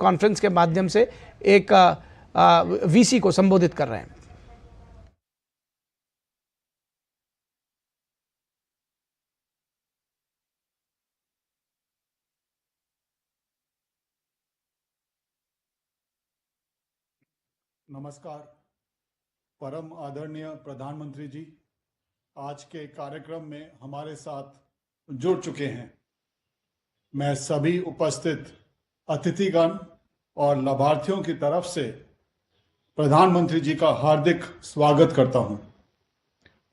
Conference के माध्यम से एक वीसी को संबोधित कर रहे हैं। नमस्कार। परम आदरणीय प्रधानमंत्री जी आज के कार्यक्रम में हमारे साथ जुड़ चुके हैं। मैं सभी उपस्थित अतिथिगण और लाभार्थियों की तरफ से प्रधानमंत्री जी का हार्दिक स्वागत करता हूं।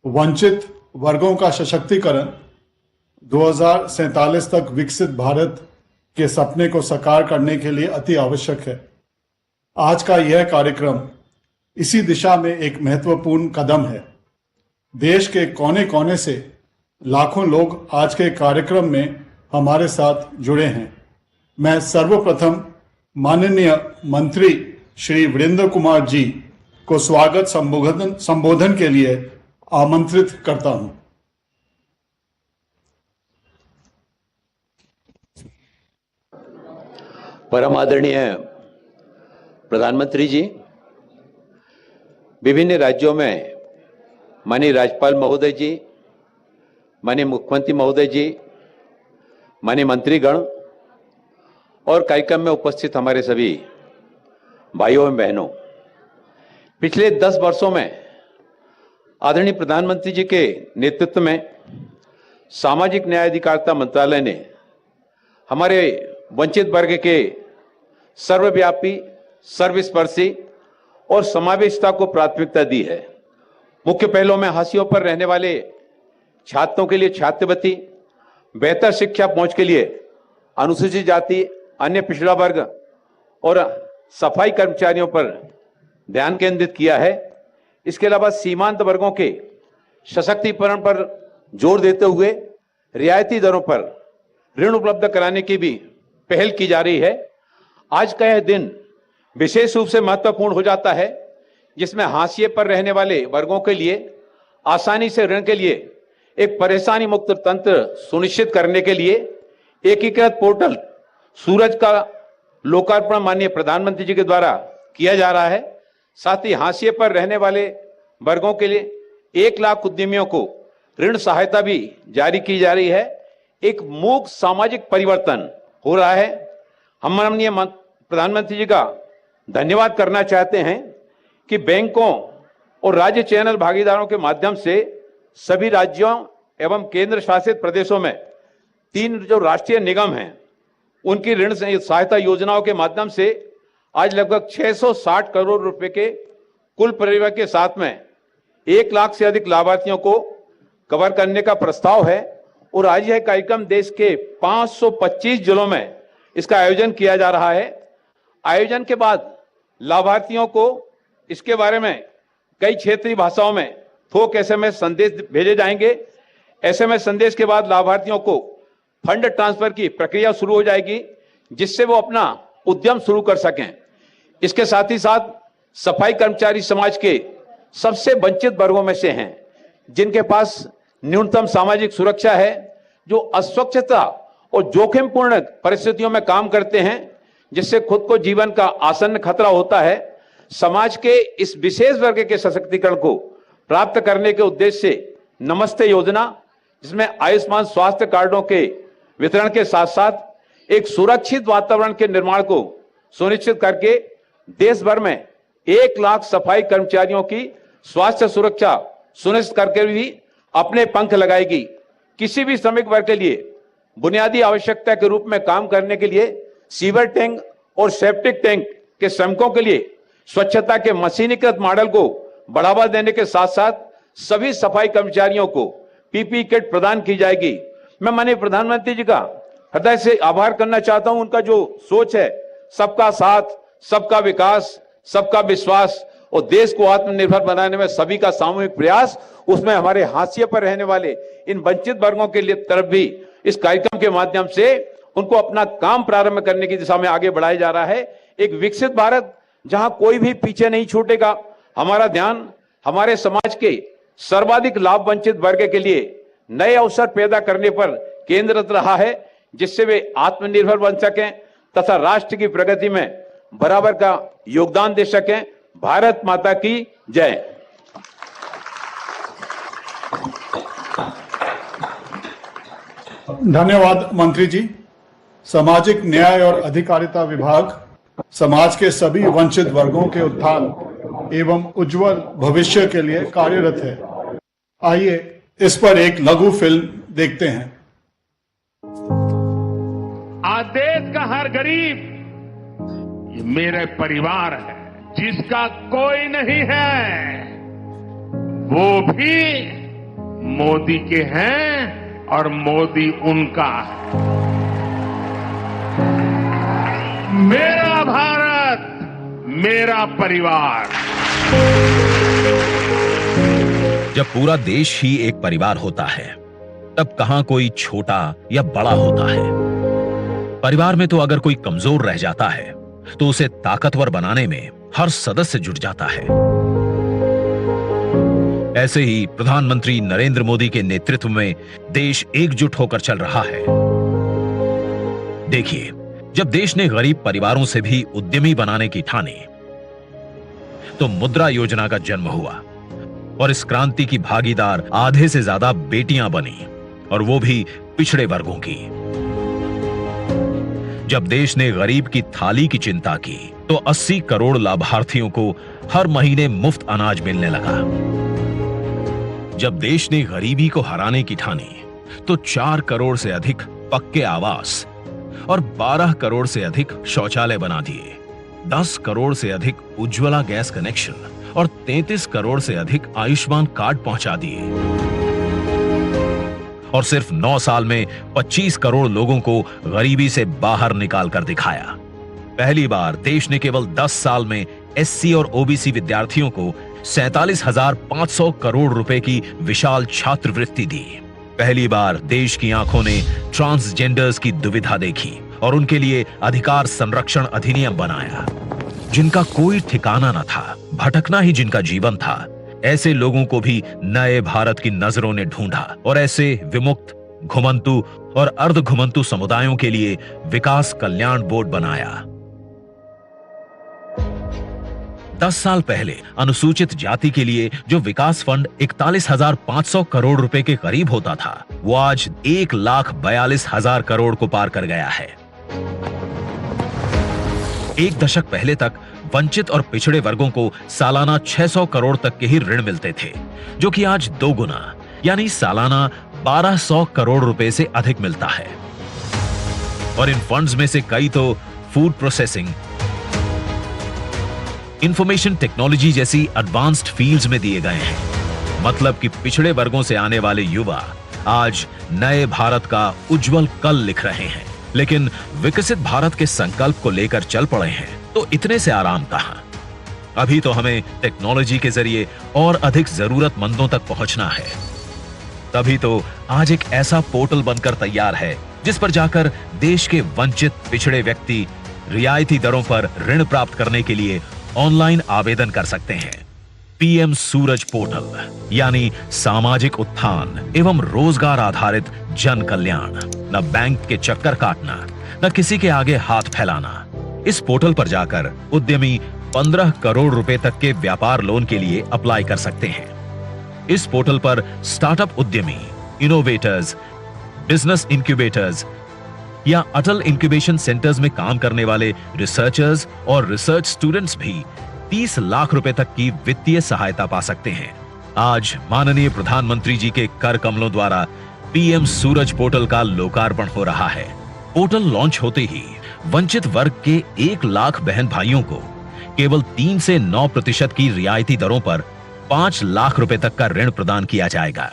वंचित वर्गों का सशक्तिकरण 2047 तक विकसित भारत के सपने को साकार करने के लिए अति आवश्यक है। आज का यह कार्यक्रम इसी दिशा में एक महत्वपूर्ण कदम है। देश के कोने कोने से लाखों लोग आज के कार्यक्रम में हमारे साथ जुड़े हैं। मैं सर्वप्रथम माननीय मंत्री श्री वीरेंद्र कुमार जी को स्वागत संबोधन के लिए आमंत्रित करता हूं। परम आदरणीय प्रधानमंत्री जी, विभिन्न राज्यों में माननीय राज्यपाल महोदय जी, माननीय मुख्यमंत्री महोदय जी, माननीय मंत्रीगण और कार्यक्रम में उपस्थित हमारे सभी भाइयों एवं बहनों, पिछले 10 वर्षों में आदरणीय प्रधानमंत्री जी के नेतृत्व में सामाजिक न्याय अधिकारिता मंत्रालय ने हमारे वंचित वर्ग के सर्वव्यापी, सर्वस्पर्शी और समावेशिता को प्राथमिकता दी है। मुख्य पहलों में हाशियों पर रहने वाले छात्रों के लिए छात्रवृत्ति, बेहतर शिक्षा पहुंच के लिए अनुसूचित जाति, अन्य पिछड़ा वर्ग और सफाई कर्मचारियों पर ध्यान केंद्रित किया है। इसके अलावा सीमांत वर्गों के सशक्तिकरण पर जोर देते हुए रियायती दरों पर ऋण उपलब्ध कराने की भी पहल की जा रही है। आज का यह दिन विशेष रूप से महत्वपूर्ण हो जाता है, जिसमें हाशिए पर रहने वाले वर्गों के लिए आसानी से ऋण के लिए एक परेशानी मुक्त तंत्र सुनिश्चित करने के लिए एकीकृत पोर्टल सूरज का लोकार्पण माननीय प्रधानमंत्री जी के द्वारा किया जा रहा है। साथ ही हाशिए पर रहने वाले वर्गों के लिए 1 लाख उद्यमियों को ऋण सहायता भी जारी की जा रही है। एक मूक सामाजिक परिवर्तन हो रहा है। हम माननीय प्रधानमंत्री जी का धन्यवाद करना चाहते हैं कि बैंकों और राज्य चैनल भागीदारों के माध्यम से सभी राज्यों एवं केंद्र शासित प्रदेशों में 3 जो राष्ट्रीय निगम हैं, उनकी ऋण सहायता योजनाओं के माध्यम से आज लगभग 660 करोड़ रुपए के कुल परिव्यय के साथ में 1 लाख से अधिक लाभार्थियों को कवर करने का प्रस्ताव है। और आज यह कार्यक्रम देश के 525 जिलों में इसका आयोजन किया जा रहा है। आयोजन के बाद लाभार्थियों को इसके बारे में कई क्षेत्रीय भाषाओं में थोक एसएमएस संदेश भेजे जाएंगे। एसएमएस संदेश के बाद लाभार्थियों को फंड ट्रांसफर की प्रक्रिया शुरू हो जाएगी, जिससे वो अपना उद्यम शुरू कर सकें। इसके साथ ही साथ सफाई कर्मचारी समाज के सबसे वंचित वर्गों में से हैं, जिनके पास न्यूनतम सामाजिक सुरक्षा है, जो अस्वच्छता और जोखिमपूर्ण परिस्थितियों में काम करते हैं, जिससे खुद को जीवन का आसन्न खतरा होता है। समाज के इस विशेष वर्ग के सशक्तिकरण को प्राप्त करने के उद्देश्य से नमस्ते योजना, जिसमें आयुष्मान स्वास्थ्य कार्डों के वितरण के साथ साथ एक सुरक्षित वातावरण के निर्माण को सुनिश्चित करके देश भर में 1 लाख सफाई कर्मचारियों की स्वास्थ्य सुरक्षा सुनिश्चित करके भी अपने पंख लगाएगी। किसी भी श्रमिक वर्ग के लिए बुनियादी आवश्यकता के रूप में काम करने के लिए सीवर टैंक और सेप्टिक टैंक के श्रमिकों के लिए स्वच्छता के मशीनीकृत मॉडल को बढ़ावा देने के साथ साथ सभी सफाई कर्मचारियों को पीपीई किट प्रदान की जाएगी। मैं माननीय प्रधानमंत्री जी का हृदय से आभार करना चाहता हूं। उनका जो सोच है, सबका साथ, सबका विकास, सबका विश्वास और देश को आत्मनिर्भर बनाने में सभी का सामूहिक प्रयास, उसमें हमारे हाशिए पर रहने वाले इन वंचित वर्गों के लिए तरफ भी इस कार्यक्रम के माध्यम से उनको अपना काम प्रारंभ करने की दिशा में आगे बढ़ाया जा रहा है। एक विकसित भारत जहां कोई भी पीछे नहीं छूटेगा। हमारा ध्यान हमारे समाज के सर्वाधिक लाभ वंचित वर्ग के लिए नए अवसर पैदा करने पर केंद्रित रहा है, जिससे वे आत्मनिर्भर बन सकें, तथा राष्ट्र की प्रगति में बराबर का योगदान दे सकें। भारत माता की जय। धन्यवाद मंत्री जी। सामाजिक न्याय और अधिकारिता विभाग समाज के सभी वंचित वर्गों के उत्थान एवं उज्जवल भविष्य के लिए कार्यरत है। आइए इस पर एक लघु फिल्म देखते हैं। आज देश का हर गरीब ये मेरे परिवार है। जिसका कोई नहीं है वो भी मोदी के हैं और मोदी उनका है। मेरा भारत, मेरा परिवार। जब पूरा देश ही एक परिवार होता है तब कहां कोई छोटा या बड़ा होता है। परिवार में तो अगर कोई कमजोर रह जाता है तो उसे ताकतवर बनाने में हर सदस्य जुट जाता है। ऐसे ही प्रधानमंत्री नरेंद्र मोदी के नेतृत्व में देश एकजुट होकर चल रहा है। देखिए, जब देश ने गरीब परिवारों से भी उद्यमी बनाने की ठानी तो मुद्रा योजना का जन्म हुआ और इस क्रांति की भागीदार आधे से ज्यादा बेटियां बनी, और वो भी पिछड़े वर्गों की। जब देश ने गरीब की थाली की चिंता की तो 80 करोड़ लाभार्थियों को हर महीने मुफ्त अनाज मिलने लगा। जब देश ने गरीबी को हराने की ठानी तो 4 करोड़ से अधिक पक्के आवास और 12 करोड़ से अधिक शौचालय बना दिए, 10 करोड़ से अधिक उज्ज्वला गैस कनेक्शन और 33 करोड़ से अधिक आयुष्मान कार्ड पहुंचा दिए। और सिर्फ 9 साल में 25 करोड़ लोगों को गरीबी से बाहर निकाल कर दिखाया। पहली बार देश ने केवल 10 साल में एससी और ओबीसी विद्यार्थियों को 47,500 करोड़ रुपए की विशाल छात्रवृत्ति दी। पहली बार देश की आंखों ने ट्रांसजेंडर्स की दुविधा देखी और उनके लिए अधिकार संरक्षण अधिनियम बनाया। जिनका कोई ठिकाना न था, भटकना ही जिनका जीवन था, ऐसे लोगों को भी नए भारत की नजरों ने ढूंढा और ऐसे विमुक्त, घुमंतु और अर्ध घुमंतु समुदायों के लिए विकास कल्याण बोर्ड बनाया। 10 साल पहले अनुसूचित जाति के लिए जो विकास फंड 41,500 करोड़ रुपए के करीब होता था, वो आज 1,42,000 करोड़ को पार कर गया है। एक दशक पहले तक वंचित और पिछड़े वर्गों को सालाना 600 करोड़ तक के ही ऋण मिलते थे, जो कि आज 2 गुना यानी सालाना 1200 करोड़ रुपए से अधिक मिलता है। और इन फंड्स में से कई तो फूड प्रोसेसिंग, इंफॉर्मेशन टेक्नोलॉजी जैसी एडवांस्ड फील्ड्स में दिए गए हैं। मतलब कि पिछड़े वर्गों से आने वाले युवा आज नए भारत का उज्जवल कल लिख रहे हैं। लेकिन विकसित भारत के संकल्प को लेकर चल पड़े हैं तो इतने से आराम कहां। अभी तो हमें टेक्नोलॉजी के जरिए और अधिक जरूरतमंदों तक पहुंचना है। तभी तो आज एक ऐसा पोर्टल बनकर तैयार है जिस पर जाकर देश के वंचित पिछड़े व्यक्ति रियायती दरों पर ऋण प्राप्त करने के लिए ऑनलाइन आवेदन कर सकते हैं। पीएम सूरज पोर्टल यानी सामाजिक उत्थान एवं रोजगार आधारित जन कल्याण। न बैंक के चक्कर काटना, न किसी के आगे हाथ फैलाना। इस पोर्टल पर जाकर उद्यमी 15 करोड़ रुपए तक के व्यापार लोन के लिए अप्लाई कर सकते हैं। इस पोर्टल पर स्टार्टअप उद्यमी, इनोवेटर्स, बिजनेस इंक्यूबेटर्स या अटल इंक्यूबेशन सेंटर्स में काम करने वाले रिसर्चर्स और रिसर्च स्टूडेंट्स भी 30 लाख रुपए तक की वित्तीय सहायता पा सकते हैं। आज माननीय प्रधानमंत्री जी के कर कमलों द्वारा पीएम सूरज पोर्टल का लोकार्पण हो रहा है। पोर्टल लॉन्च होते ही वंचित वर्ग के 1 लाख बहन भाइयों को केवल 3 से 9% की रियायती दरों पर 5 लाख रुपए तक का ऋण प्रदान किया जाएगा।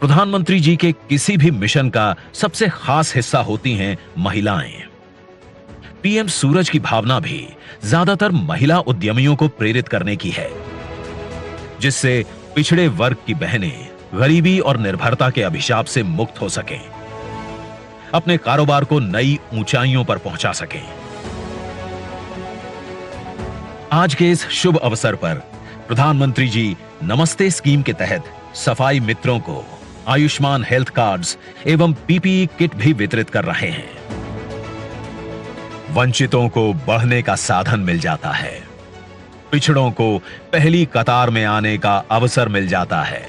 प्रधानमंत्री जी के किसी भी मिशन का सबसे खास हिस्सा होती हैं महिलाएं। पीएम सूरज की भावना भी ज्यादातर महिला उद्यमियों को प्रेरित करने की है, जिससे पिछड़े वर्ग की बहनें गरीबी और निर्भरता के अभिशाप से मुक्त हो सकें, अपने कारोबार को नई ऊंचाइयों पर पहुंचा सकें। आज के इस शुभ अवसर पर प्रधानमंत्री जी नमस्ते स्कीम के तहत सफाई मित्रों को आयुष्मान हेल्थ कार्ड्स एवं पीपीई किट भी वितरित कर रहे हैं। वंचितों को बढ़ने का साधन मिल जाता है, पिछड़ों को पहली कतार में आने का अवसर मिल जाता है।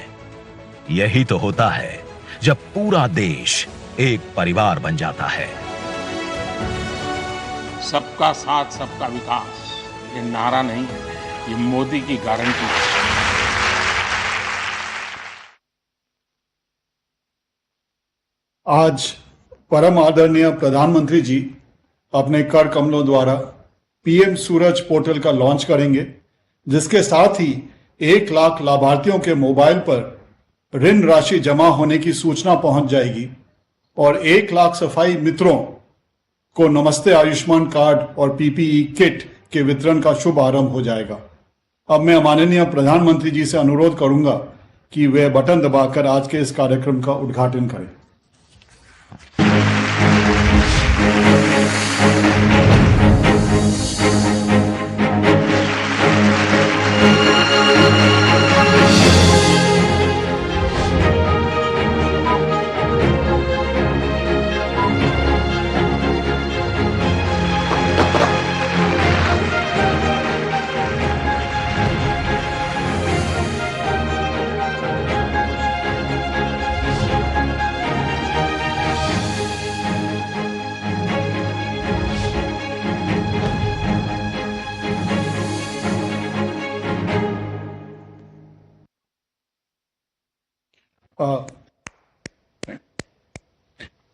यही तो होता है जब पूरा देश एक परिवार बन जाता है। सबका साथ सबका विकास ये नारा नहीं है, ये मोदी की गारंटी है। आज परम आदरणीय प्रधानमंत्री जी अपने कर कमलों द्वारा पीएम सूरज पोर्टल का लॉन्च करेंगे, जिसके साथ ही 1 लाख लाभार्थियों के मोबाइल पर ऋण राशि जमा होने की सूचना पहुंच जाएगी और 1 लाख सफाई मित्रों को नमस्ते आयुष्मान कार्ड और पीपीई किट के वितरण का शुभ आरंभ हो जाएगा। अब मैं माननीय प्रधानमंत्री जी से अनुरोध करूंगा कि वे बटन दबाकर आज के इस कार्यक्रम का उद्घाटन करें।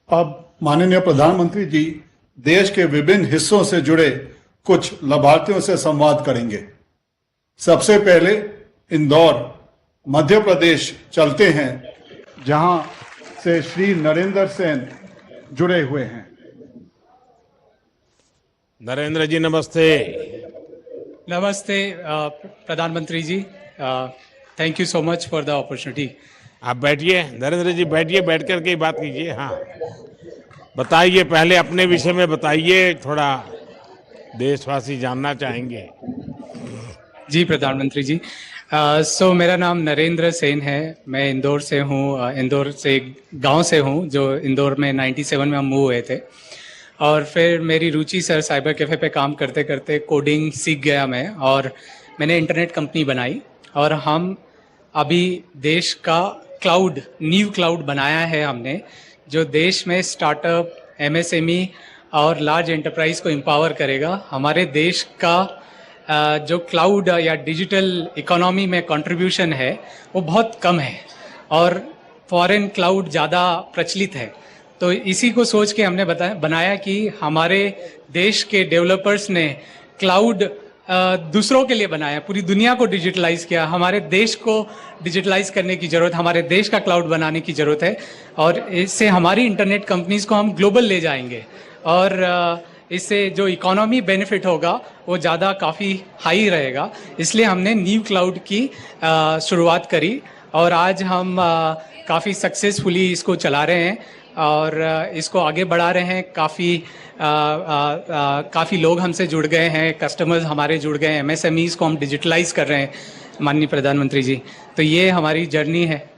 अब माननीय प्रधानमंत्री जी देश के विभिन्न हिस्सों से जुड़े कुछ लाभार्थियों से संवाद करेंगे। सबसे पहले इंदौर मध्य प्रदेश चलते हैं, जहां से श्री नरेंद्र सेन जुड़े हुए हैं। नरेंद्र जी नमस्ते। नमस्ते प्रधानमंत्री जी, thank you so much for the opportunity. आप बैठिए नरेंद्र जी, बैठिए, बैठ करके बात कीजिए। हाँ बताइए, पहले अपने विषय में बताइए, थोड़ा देशवासी जानना चाहेंगे। जी प्रधानमंत्री जी, सो मेरा नाम नरेंद्र सेन है। मैं इंदौर से हूँ, इंदौर से गांव से हूँ, जो इंदौर में 97 में हम मूव हुए थे। और फिर मेरी रुचि सर साइबर कैफ़े पे काम करते करते कोडिंग सीख गया मैं, और मैंने इंटरनेट कंपनी बनाई। और हम अभी देश का क्लाउड, न्यू क्लाउड बनाया है हमने, जो देश में स्टार्टअप, एमएसएमई और लार्ज एंटरप्राइज को एम्पावर करेगा। हमारे देश का जो क्लाउड या डिजिटल इकोनॉमी में कंट्रीब्यूशन है वो बहुत कम है, और फॉरेन क्लाउड ज़्यादा प्रचलित है। तो इसी को सोच के हमने बनाया कि हमारे देश के डेवलपर्स ने क्लाउड दूसरों के लिए बनाया, पूरी दुनिया को डिजिटलाइज किया। हमारे देश को डिजिटलाइज करने की ज़रूरत, हमारे देश का क्लाउड बनाने की ज़रूरत है, और इससे हमारी इंटरनेट कंपनीज को हम ग्लोबल ले जाएंगे, और इससे जो इकोनॉमी बेनिफिट होगा वो ज़्यादा काफ़ी हाई रहेगा। इसलिए हमने न्यू क्लाउड की शुरुआत करी, और आज हम काफ़ी सक्सेसफुली इसको चला रहे हैं और इसको आगे बढ़ा रहे हैं। काफ़ी लोग हमसे जुड़ गए हैं, कस्टमर्स हमारे जुड़ गए हैं, एमएसएमईज को हम डिजिटलाइज कर रहे हैं माननीय प्रधानमंत्री जी। तो ये हमारी जर्नी है।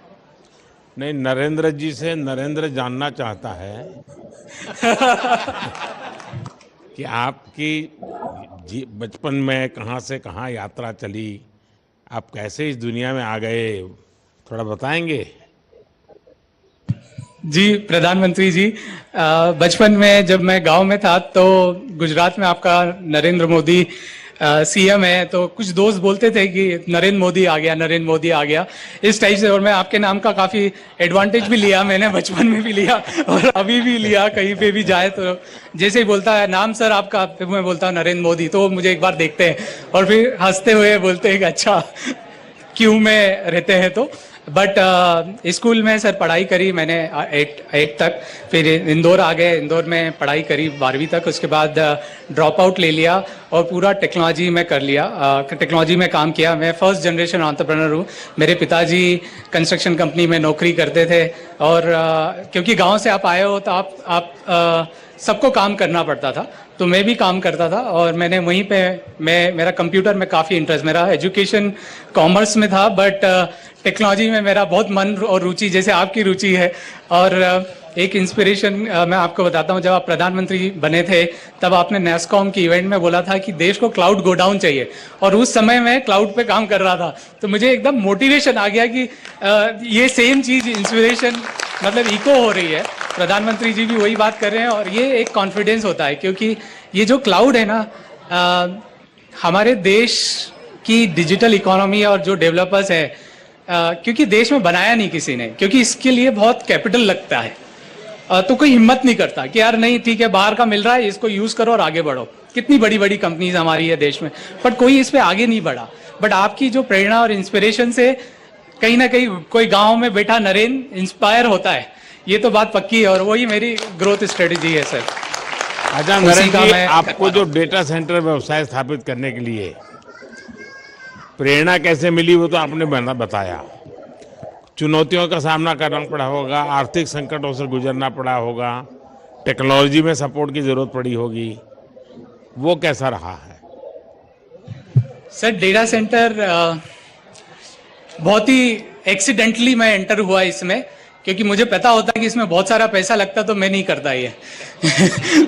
नहीं, नरेंद्र जी से नरेंद्र जानना चाहता है कि आपकी बचपन में कहाँ से कहाँ यात्रा चली, आप कैसे इस दुनिया में आ गए, थोड़ा बताएंगे? जी प्रधानमंत्री जी, बचपन में जब मैं गांव में था तो गुजरात में आपका नरेंद्र मोदी सीएम है, तो कुछ दोस्त बोलते थे कि नरेंद्र मोदी आ गया, नरेंद्र मोदी आ गया, इस टाइप से। और मैं आपके नाम का काफ़ी एडवांटेज भी लिया, मैंने बचपन में भी लिया और अभी भी लिया। कहीं पे भी जाए तो जैसे ही बोलता है नाम सर आपका, फिर मैं बोलता हूँ नरेंद्र मोदी, तो मुझे एक बार देखते हैं और फिर हंसते हुए बोलते हैं कि अच्छा क्यों में रहते हैं। तो बट स्कूल में सर पढ़ाई करी मैंने 8 तक, फिर इंदौर आ गए, इंदौर में पढ़ाई करी 12वीं तक। उसके बाद ड्रॉप आउट ले लिया और पूरा टेक्नोलॉजी में कर लिया, टेक्नोलॉजी में काम किया। मैं फर्स्ट जनरेशन एंटरप्रेन्योर हूँ। मेरे पिताजी कंस्ट्रक्शन कंपनी में नौकरी करते थे, और क्योंकि गांव से आप आए हो तो आप सबको काम करना पड़ता था, तो मैं भी काम करता था। और मैंने वहीं पे मेरा कंप्यूटर में काफ़ी इंटरेस्ट, मेरा एजुकेशन कॉमर्स में था, बट टेक्नोलॉजी में मेरा बहुत मन और रुचि, जैसे आपकी रुचि है। और एक इंस्पिरेशन मैं आपको बताता हूँ, जब आप प्रधानमंत्री बने थे तब आपने नेस्कॉम की इवेंट में बोला था कि देश को क्लाउड गोडाउन चाहिए, और उस समय मैं क्लाउड पे काम कर रहा था। तो मुझे एकदम मोटिवेशन आ गया कि ये सेम चीज इंस्पिरेशन मतलब इको हो रही है, प्रधानमंत्री जी भी वही बात कर रहे हैं, और ये एक कॉन्फिडेंस होता है, क्योंकि ये जो क्लाउड है ना, हमारे देश की डिजिटल इकोनॉमी और जो डेवलपर्स है, क्योंकि देश में बनाया नहीं किसी ने, क्योंकि इसके लिए बहुत कैपिटल लगता है, तो कोई हिम्मत नहीं करता कि यार नहीं ठीक है बाहर का मिल रहा है, इसको यूज करो और आगे बढ़ो। कितनी बड़ी बड़ी कंपनीज हमारी है देश में, बट कोई इस पे आगे नहीं बढ़ा। बट आपकी जो प्रेरणा और इंस्पिरेशन से कहीं ना कहीं कोई गांव में बैठा नरेंद्र इंस्पायर होता है, ये तो बात पक्की है, और वही मेरी ग्रोथ स्ट्रेटेजी है सर। अच्छा नरेंद्र जी, आपको जो डेटा सेंटर व्यवसाय स्थापित करने के लिए प्रेरणा कैसे मिली वो तो आपने बताया। चुनौतियों का सामना करना पड़ा होगा, आर्थिक संकटों से गुजरना पड़ा होगा, टेक्नोलॉजी में सपोर्ट की जरूरत पड़ी होगी, वो कैसा रहा है? सर डेटा सेंटर बहुत ही एक्सीडेंटली मैं एंटर हुआ इसमें, क्योंकि मुझे पता होता कि इसमें बहुत सारा पैसा लगता तो मैं नहीं करता ये।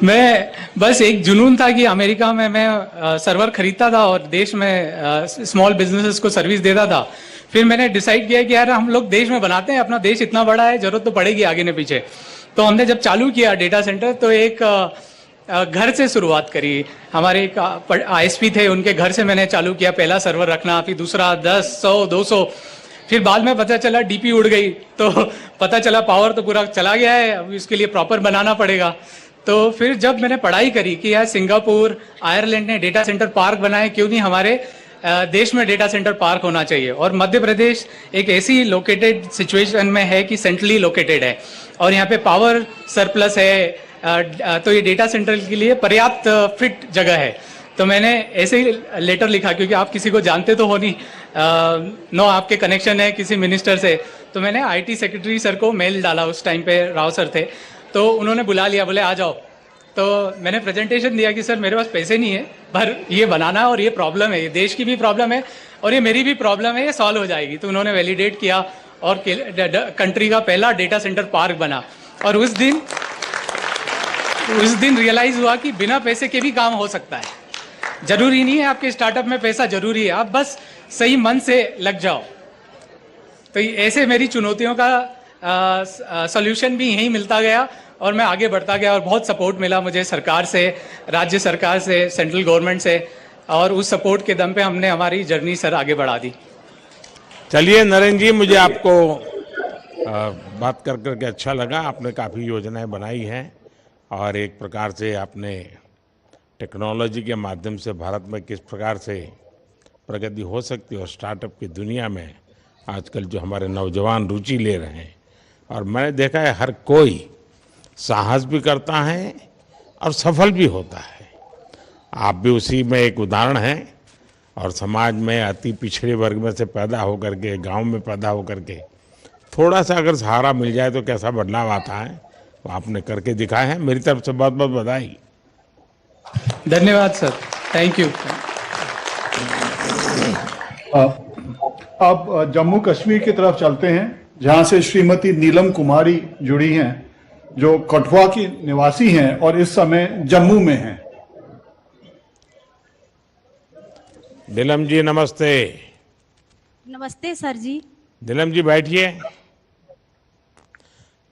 मैं बस एक जुनून था कि अमेरिका में मैं सर्वर खरीदता था और देश में स्मॉल बिजनेसेस को सर्विस देता था। फिर मैंने डिसाइड किया कि यार हम लोग देश में बनाते हैं, अपना देश इतना बड़ा है, जरूरत तो पड़ेगी आगे न पीछे। तो हमने जब चालू किया डेटा सेंटर तो एक घर से शुरुआत करी। हमारे एक ISP थे, उनके घर से मैंने चालू किया पहला सर्वर रखना, फिर दूसरा 10, 100, 200। फिर बाद में पता चला DP उड़ गई, तो पता चला पावर तो पूरा चला गया है, अब इसके लिए प्रॉपर बनाना पड़ेगा। तो फिर जब मैंने पढ़ाई करी कि यार सिंगापुर, आयरलैंड ने डेटा सेंटर पार्क बनाए, क्यों नहीं हमारे देश में डेटा सेंटर पार्क होना चाहिए। और मध्य प्रदेश एक ऐसी लोकेटेड सिचुएशन में है कि सेंट्रली लोकेटेड है और यहाँ पे पावर सरप्लस है, तो ये डेटा सेंटर के लिए पर्याप्त फिट जगह है। तो मैंने ऐसे ही लेटर लिखा, क्योंकि आप किसी को जानते तो हो नहीं, नो आपके कनेक्शन है किसी मिनिस्टर से। तो मैंने IT सेक्रेटरी सर को मेल डाला, उस टाइम पे राव सर थे, तो उन्होंने बुला लिया, बोले आ जाओ। तो मैंने प्रेजेंटेशन दिया कि सर मेरे पास पैसे नहीं है, पर ये बनाना और ये प्रॉब्लम है, ये देश की भी प्रॉब्लम है और ये मेरी भी प्रॉब्लम है, ये सॉल्व हो जाएगी। तो उन्होंने वैलिडेट किया और कंट्री का पहला डेटा सेंटर पार्क बना। और उस दिन रियलाइज हुआ कि बिना पैसे के भी काम हो सकता है। जरूरी नहीं है आपके स्टार्टअप में पैसा जरूरी है, आप बस सही मन से लग जाओ। तो ऐसे मेरी चुनौतियों का सॉल्यूशन भी यहीं मिलता गया और मैं आगे बढ़ता गया, और बहुत सपोर्ट मिला मुझे सरकार से, राज्य सरकार से, सेंट्रल गवर्नमेंट से, और उस सपोर्ट के दम पे हमने हमारी जर्नी सर आगे बढ़ा दी। चलिए नरेंद्र जी, मुझे आपको बात कर करके अच्छा लगा। आपने काफ़ी योजनाएं बनाई हैं और एक प्रकार से आपने टेक्नोलॉजी के माध्यम से भारत में किस प्रकार से प्रगति हो सकती है और स्टार्टअप की दुनिया में आजकल जो हमारे नौजवान रुचि ले रहे हैं, और मैंने देखा है हर कोई साहस भी करता है और सफल भी होता है। आप भी उसी में एक उदाहरण हैं, और समाज में अति पिछड़े वर्ग में से पैदा होकर के, गांव में पैदा होकर के थोड़ा सा अगर सहारा मिल जाए तो कैसा बदलाव आता है, वो आपने करके दिखाया है। मेरी तरफ से बहुत बहुत बधाई। धन्यवाद सर, थैंक यू। अब जम्मू कश्मीर की तरफ चलते हैं, जहां से श्रीमती नीलम कुमारी जुड़ी हैं, जो कठुआ की निवासी हैं और इस समय जम्मू में हैं। नीलम जी नमस्ते। नमस्ते सर जी। नीलम जी बैठिए,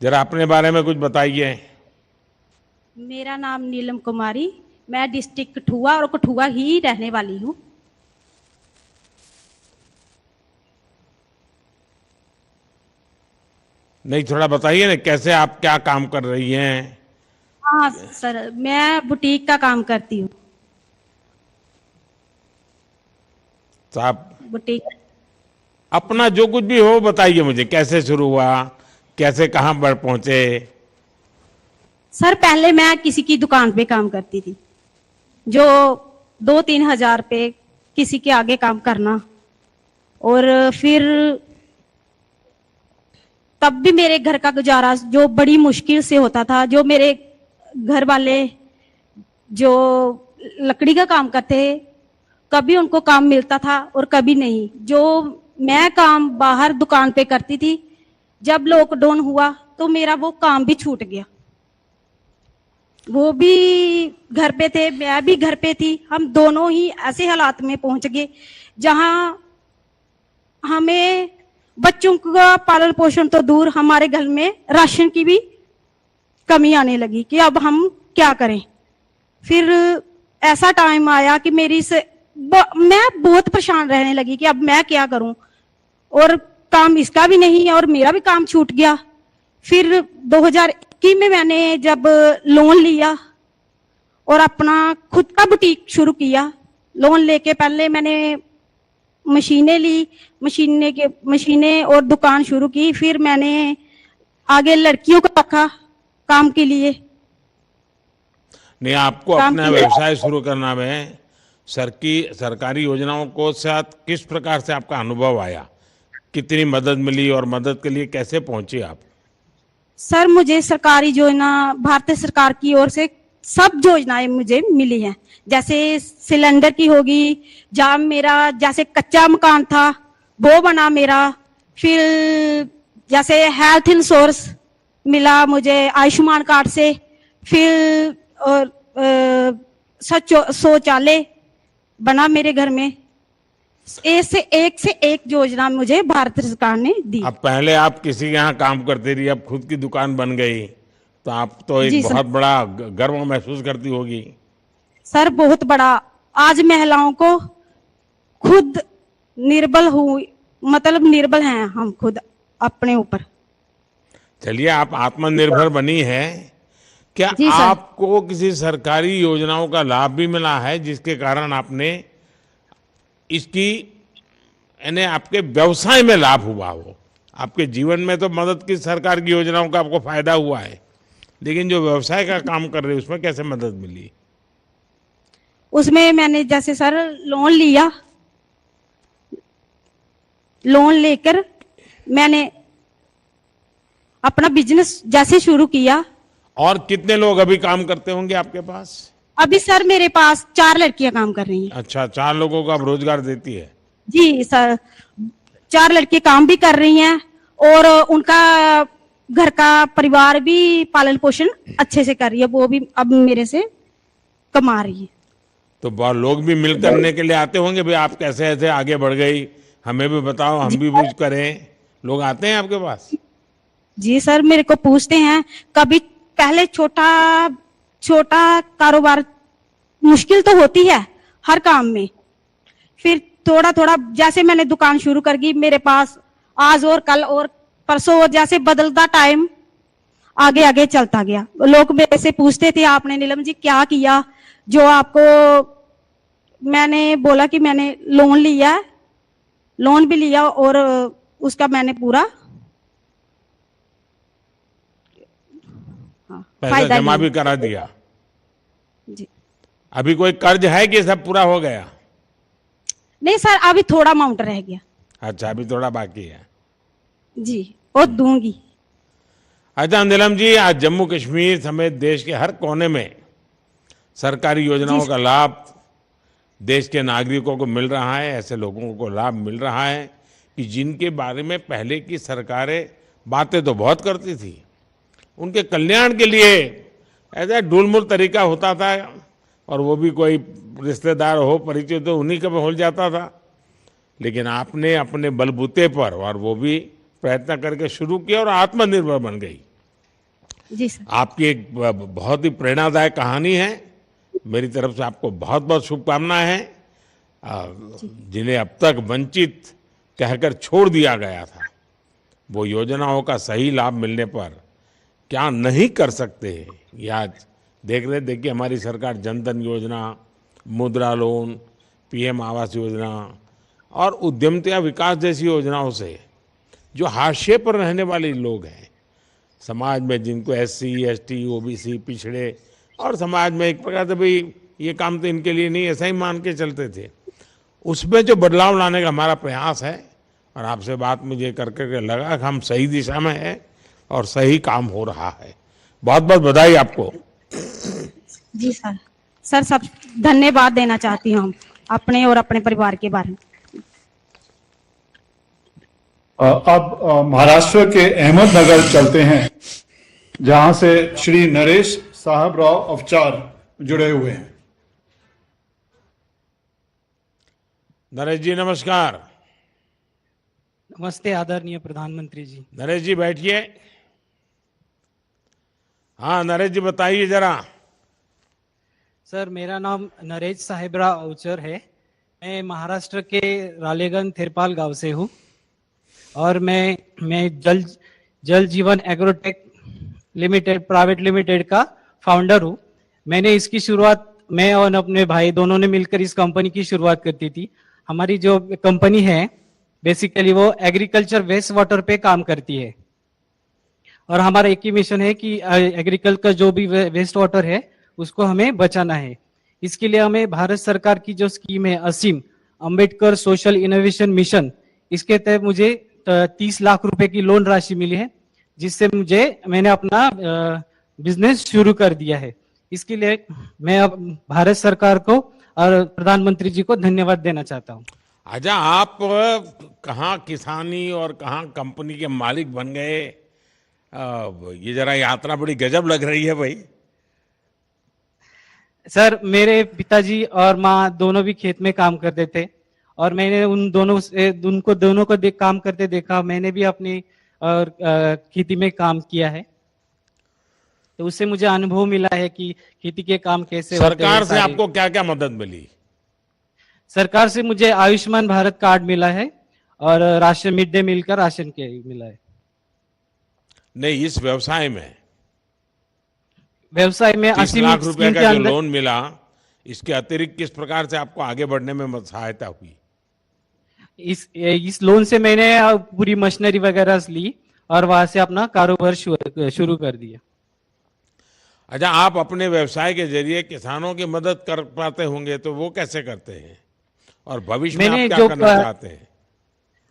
जरा अपने बारे में कुछ बताइए। मेरा नाम नीलम कुमारी, मैं डिस्ट्रिक्ट कठुआ और कठुआ ही रहने वाली हूँ। नहीं, थोड़ा बताइए ना, कैसे आप क्या काम कर रही हैं? हाँ सर, मैं बुटीक का काम करती हूँ। साहब बुटीक अपना जो कुछ भी हो बताइए मुझे, कैसे शुरू हुआ, कैसे कहाँ बढ़ पहुंचे? सर पहले मैं किसी की दुकान पे काम करती थी, जो 2-3 हजार पे किसी के आगे काम करना, और फिर तब भी मेरे घर का गुजारा जो बड़ी मुश्किल से होता था। जो मेरे घर वाले जो लकड़ी का काम करते, कभी उनको काम मिलता था और कभी नहीं। जो मैं काम बाहर दुकान पे करती थी। जब लॉकडाउन हुआ तो मेरा वो काम भी छूट गया। वो भी घर पे थे, मैं भी घर पे थी। हम दोनों ही ऐसे हालात में पहुंच गए जहां हमें बच्चों का पालन पोषण तो दूर, हमारे घर में राशन की भी कमी आने लगी कि अब हम क्या करें। फिर ऐसा टाइम आया कि मैं बहुत परेशान रहने लगी कि अब मैं क्या करूं, और काम इसका भी नहीं है और मेरा भी काम छूट गया। फिर 2021 में मैंने जब लोन लिया और अपना खुद का बुटीक शुरू किया। लोन लेके पहले मैंने मशीनें ली, मशीनें और दुकान शुरू की। फिर मैंने आगे लड़कियों को रखा काम के लिए। नहीं, आपको अपना व्यवसाय शुरू करना में सरकारी योजनाओं को साथ किस प्रकार से आपका अनुभव आया, कितनी मदद मिली और मदद के लिए कैसे पहुंचे आप? सर, मुझे सरकारी योजना भारत सरकार की ओर से सब योजनाएं मुझे मिली हैं। जैसे सिलेंडर की होगी, जहाँ मेरा जैसे कच्चा मकान था वो बना मेरा। फिर जैसे हेल्थ इंश्योरेंस मिला मुझे आयुष्मान कार्ड से। फिर और शौचालय बना मेरे घर में। से एक योजना मुझे भारत सरकार ने दी। अब पहले आप किसी के यहाँ काम करते रही, अब खुद की दुकान बन गई, तो आप तो एक बहुत बड़ा गर्व महसूस करती होगी। सर, बहुत बड़ा। आज महिलाओं को खुद निर्भर हैं हम खुद अपने ऊपर। चलिए, आप आत्मनिर्भर बनी है। क्या आपको किसी सरकारी योजनाओं का लाभ भी मिला है जिसके कारण आपने इसकी यानी आपके व्यवसाय में लाभ हुआ हो? आपके जीवन में तो मदद की सरकार की योजनाओं का आपको फायदा हुआ है, लेकिन जो व्यवसाय का काम कर रहे हैं उसमें कैसे मदद मिली? उसमें मैंने जैसे सर लोन लिया, लोन लेकर मैंने अपना बिजनेस जैसे शुरू किया। और कितने लोग अभी काम करते होंगे आपके पास? अभी सर मेरे पास 4 लड़कियां काम कर रही हैं। अच्छा, 4 लोगों को आप रोजगार देती है? जी सर, 4 लड़कियां काम भी कर रही हैं और उनका घर का परिवार भी पालन पोषण अच्छे से कर रही है। वो भी अब मेरे से कमा रही है। तो बहुत लोग भी मिल करने के लिए आते होंगे, भाई आप कैसे ऐसे आगे बढ़ गई, हमें भी बताओ, हम भी कुछ करें। लोग आते हैं आपके पास? जी सर, मेरे को पूछते हैं। कभी पहले छोटा कारोबार मुश्किल तो होती है हर काम में। फिर थोड़ा थोड़ा जैसे मैंने दुकान शुरू कर दी, मेरे पास आज और कल और परसों और जैसे बदलता टाइम आगे आगे चलता गया। लोग मेरे से पूछते थे, आपने नीलम जी क्या किया जो आपको? मैंने बोला कि मैंने लोन लिया, लोन भी लिया और उसका मैंने पूरा पैसा जमा भी करा दिया। जी। अभी कोई कर्ज है कि सब पूरा हो गया? नहीं सर, अभी थोड़ा अमाउंट रह गया। अच्छा, अभी थोड़ा बाकी है। जी, और दूंगी। अच्छा नीलम जी, आज जम्मू कश्मीर समेत देश के हर कोने में सरकारी योजनाओं का लाभ देश के नागरिकों को मिल रहा है। ऐसे लोगों को लाभ मिल रहा है कि जिनके बारे में पहले की सरकारें बातें तो बहुत करती थी, उनके कल्याण के लिए ऐसा ढूलमुल तरीका होता था, और वो भी कोई रिश्तेदार हो, परिचय तो उन्हीं का हो जाता था। लेकिन आपने अपने बलबूते पर, और वो भी प्रयत्न करके शुरू किया और आत्मनिर्भर बन गई। जी सर। आपकी एक बहुत ही प्रेरणादायक कहानी है। मेरी तरफ से आपको बहुत बहुत शुभकामनाएं हैं। जिन्हें अब तक वंचित कहकर छोड़ दिया गया था, वो योजनाओं का सही लाभ मिलने पर क्या नहीं कर सकते। ये आज देखिए हमारी सरकार जनधन योजना, मुद्रा लोन, पीएम आवास योजना और उद्यमिता विकास जैसी योजनाओं से जो हाशिए पर रहने वाले लोग हैं समाज में, जिनको एससी, एसटी, ओबीसी, पिछड़े, और समाज में एक प्रकार से भाई ये काम तो इनके लिए नहीं, ऐसा ही मान के चलते थे, उसमें जो बदलाव लाने का हमारा प्रयास है। और आपसे बात मुझे करके लगा कि हम सही दिशा में हैं और सही काम हो रहा है। बहुत बहुत बधाई आपको। जी सर। सर, सब धन्यवाद देना चाहती हूँ हम अपने और अपने परिवार के बारे में। अब महाराष्ट्र के अहमदनगर चलते हैं, जहां से श्री नरेश साहबराव अवचार जुड़े हुए हैं। नरेश जी नमस्कार। नमस्ते आदरणीय प्रधानमंत्री जी। नरेश जी बैठिए। हाँ नरेश जी बताइए जरा। सर मेरा नाम नरेश साहिबराव अवचर है। मैं महाराष्ट्र के रालेगंज थिरपाल गांव से हूँ और मैं जल जीवन एग्रोटेक लिमिटेड प्राइवेट लिमिटेड का फाउंडर हूँ। मैंने इसकी शुरुआत मैं और अपने भाई दोनों ने मिलकर इस कंपनी की शुरुआत करती थी। हमारी जो कंपनी है बेसिकली वो एग्रीकल्चर वेस्ट वाटर पे काम करती है और हमारा एक ही मिशन है कि एग्रीकल्चर का जो भी वेस्ट वाटर है उसको हमें बचाना है। इसके लिए हमें भारत सरकार की जो स्कीम है असीम अंबेडकर सोशल इनोवेशन मिशन, इसके तहत मुझे 30 लाख रुपए की लोन राशि मिली है, जिससे मैंने अपना बिजनेस शुरू कर दिया है। इसके लिए मैं अब भारत सरकार को और प्रधानमंत्री जी को धन्यवाद देना चाहता हूँ। अच्छा आप कहाँ किसानी और कहाँ कंपनी के मालिक बन गए? ये जरा यात्रा बड़ी गजब लग रही है भाई। सर मेरे पिताजी और माँ दोनों भी खेत में काम करते थे और मैंने उनको दोनों को काम करते देखा। मैंने भी अपनी खेती में काम किया है, तो उससे मुझे अनुभव मिला है कि खेती के काम कैसे होते हैं। सरकार से आपको क्या क्या मदद मिली? सरकार से मुझे आयुष्मान भारत कार्ड मिला है और राशन मिड डे मील का राशन के मिला है। नहीं इस व्यवसाय में 80 लाख रुपए का जो लोन मिला, इसके अतिरिक्त किस प्रकार से आपको आगे बढ़ने में सहायता हुई? इस लोन से मैंने पूरी मशीनरी वगैरह ली और वहां से अपना कारोबार शुरू कर दिया। अच्छा आप अपने व्यवसाय के जरिए किसानों की मदद कर पाते होंगे, तो वो कैसे करते हैं और भविष्य में आप क्या करना चाहते हैं?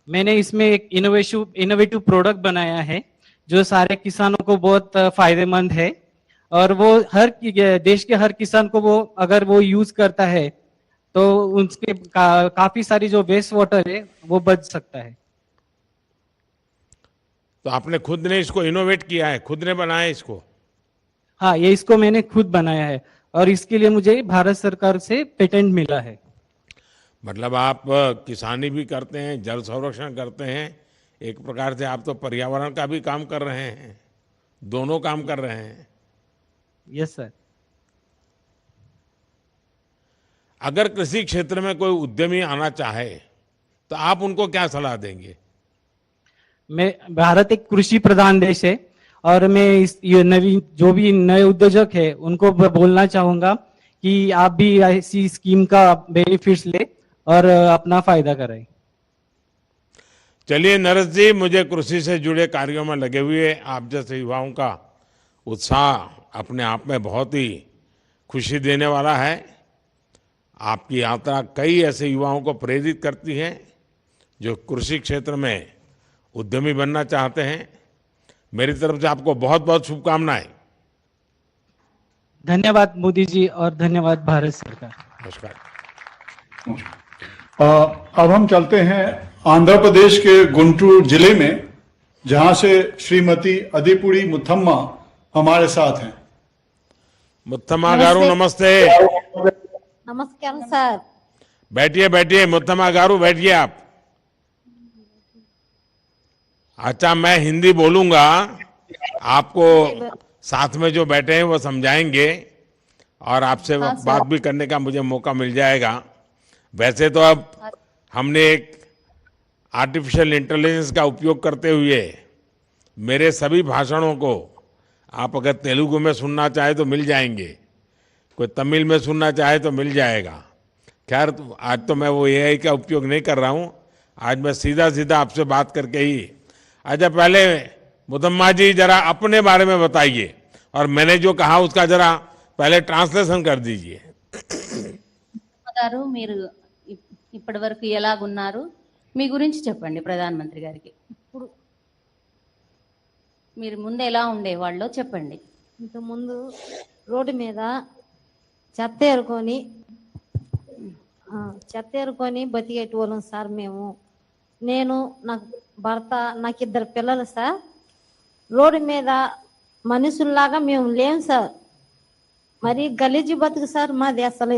मैंने इसमें एक इनोवेटिव प्रोडक्ट बनाया है जो सारे किसानों को बहुत फायदेमंद है और वो देश के हर किसान को वो अगर वो यूज करता है तो उनके काफी सारी जो वेस्ट वाटर है वो बच सकता है। तो आपने खुद ने इसको इनोवेट किया है, खुद ने बनाया इसको? हाँ ये इसको मैंने खुद बनाया है और इसके लिए मुझे भारत सरकार से पेटेंट मिला है। मतलब आप किसानी भी करते हैं, जल संरक्षण करते हैं, एक प्रकार से आप तो पर्यावरण का भी काम कर रहे हैं, दोनों काम कर रहे हैं। Yes sir. अगर कृषि क्षेत्र में कोई उद्यमी आना चाहे तो आप उनको क्या सलाह देंगे? भारत एक कृषि प्रधान देश है और मैं ये नवीन जो भी नए उद्योजक है उनको बोलना चाहूंगा कि आप भी ऐसी स्कीम का बेनिफिट्स ले और अपना फायदा करें। चलिए नरेश जी, मुझे कृषि से जुड़े कार्यों में लगे हुए आप जैसे युवाओं का उत्साह अपने आप में बहुत ही खुशी देने वाला है। आपकी यात्रा कई ऐसे युवाओं को प्रेरित करती है जो कृषि क्षेत्र में उद्यमी बनना चाहते हैं। मेरी तरफ से आपको बहुत बहुत शुभकामनाएं। धन्यवाद मोदी जी और धन्यवाद भारत सरकार। नमस्कार। अब हम चलते हैं आंध्र प्रदेश के गुंटूर जिले में, जहां से श्रीमती अदिपुड़ी मुथम्मा हमारे साथ हैं। मुथम्मा गारू नमस्ते। नमस्कार सर। बैठिए बैठिए मुथम्मा गारू, बैठिए आप। अच्छा मैं हिंदी बोलूंगा, आपको साथ में जो बैठे हैं वो समझाएंगे और आपसे बात भी करने का मुझे मौका मिल जाएगा। वैसे तो अब हमने एक आर्टिफिशियल इंटेलिजेंस का उपयोग करते हुए मेरे सभी भाषणों को आप अगर तेलुगु में सुनना चाहे तो मिल जाएंगे, कोई तमिल में सुनना चाहे तो मिल जाएगा। खैर आज तो मैं वो एआई का उपयोग नहीं कर रहा हूँ, आज मैं सीधा सीधा आपसे बात करके ही। अच्छा पहले मुथम्मा जी जरा अपने बारे में बताइए और मैंने जो कहा उसका जरा पहले ट्रांसलेशन कर दीजिए। మీరు ఇప్పటి వరకు ఎలాగున్నారు మీ గురించి చెప్పండి ప్రధానమంత్రి గారికి। ఇప్పుడు మీరు ముందు ఎలా ఉండేవాళ్ళో చెప్పండి। ఇంత ముందు రోడ్డు మీద చెత్త ఏరుకొని బతికేటోళ్ళం సార్ మేము। నేను నాకు భర్త నాకు ఇద్దరు పిల్లలు సార్. రోడ్డు మీద మనుషుల్లాగా మేము లేం సార్. మరి గలీజు బతుకు సార్ మాది. అసలు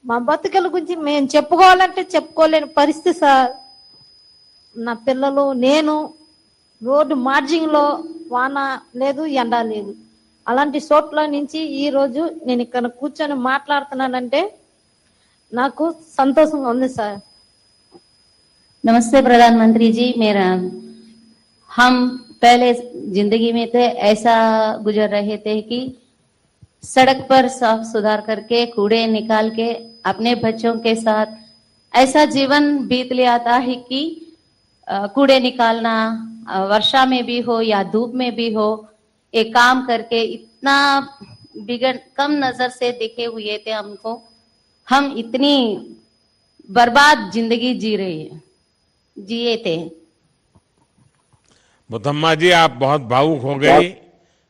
మా బతుకుల గురించి మేము చెప్పుకోవాలంటే చెప్పుకోలేని పరిస్థితి సార్. నా పిల్లలు నేను రోడ్డు మార్జింగ్లో వాన లేదు ఎండ లేదు, అలాంటి చోట్ల నుంచి ఈరోజు నేను ఇక్కడ కూర్చొని మాట్లాడుతున్నానంటే నాకు సంతోషంగా ఉంది సార్. नमस्ते प्रधानमंत्री जी। मेरा हम पहले जिंदगी में थे ऐसा गुजर रहे थे कि सड़क पर साफ सुधार करके कूड़े निकाल के अपने बच्चों के साथ ऐसा जीवन बीत लिया था ही कि कूड़े निकालना वर्षा में भी हो या धूप में भी हो, ये काम करके इतना कम नजर से देखे हुए थे हमको। हम इतनी बर्बाद जिंदगी जिए थे। मुथम्मा जी, आप बहुत भावुक हो गई,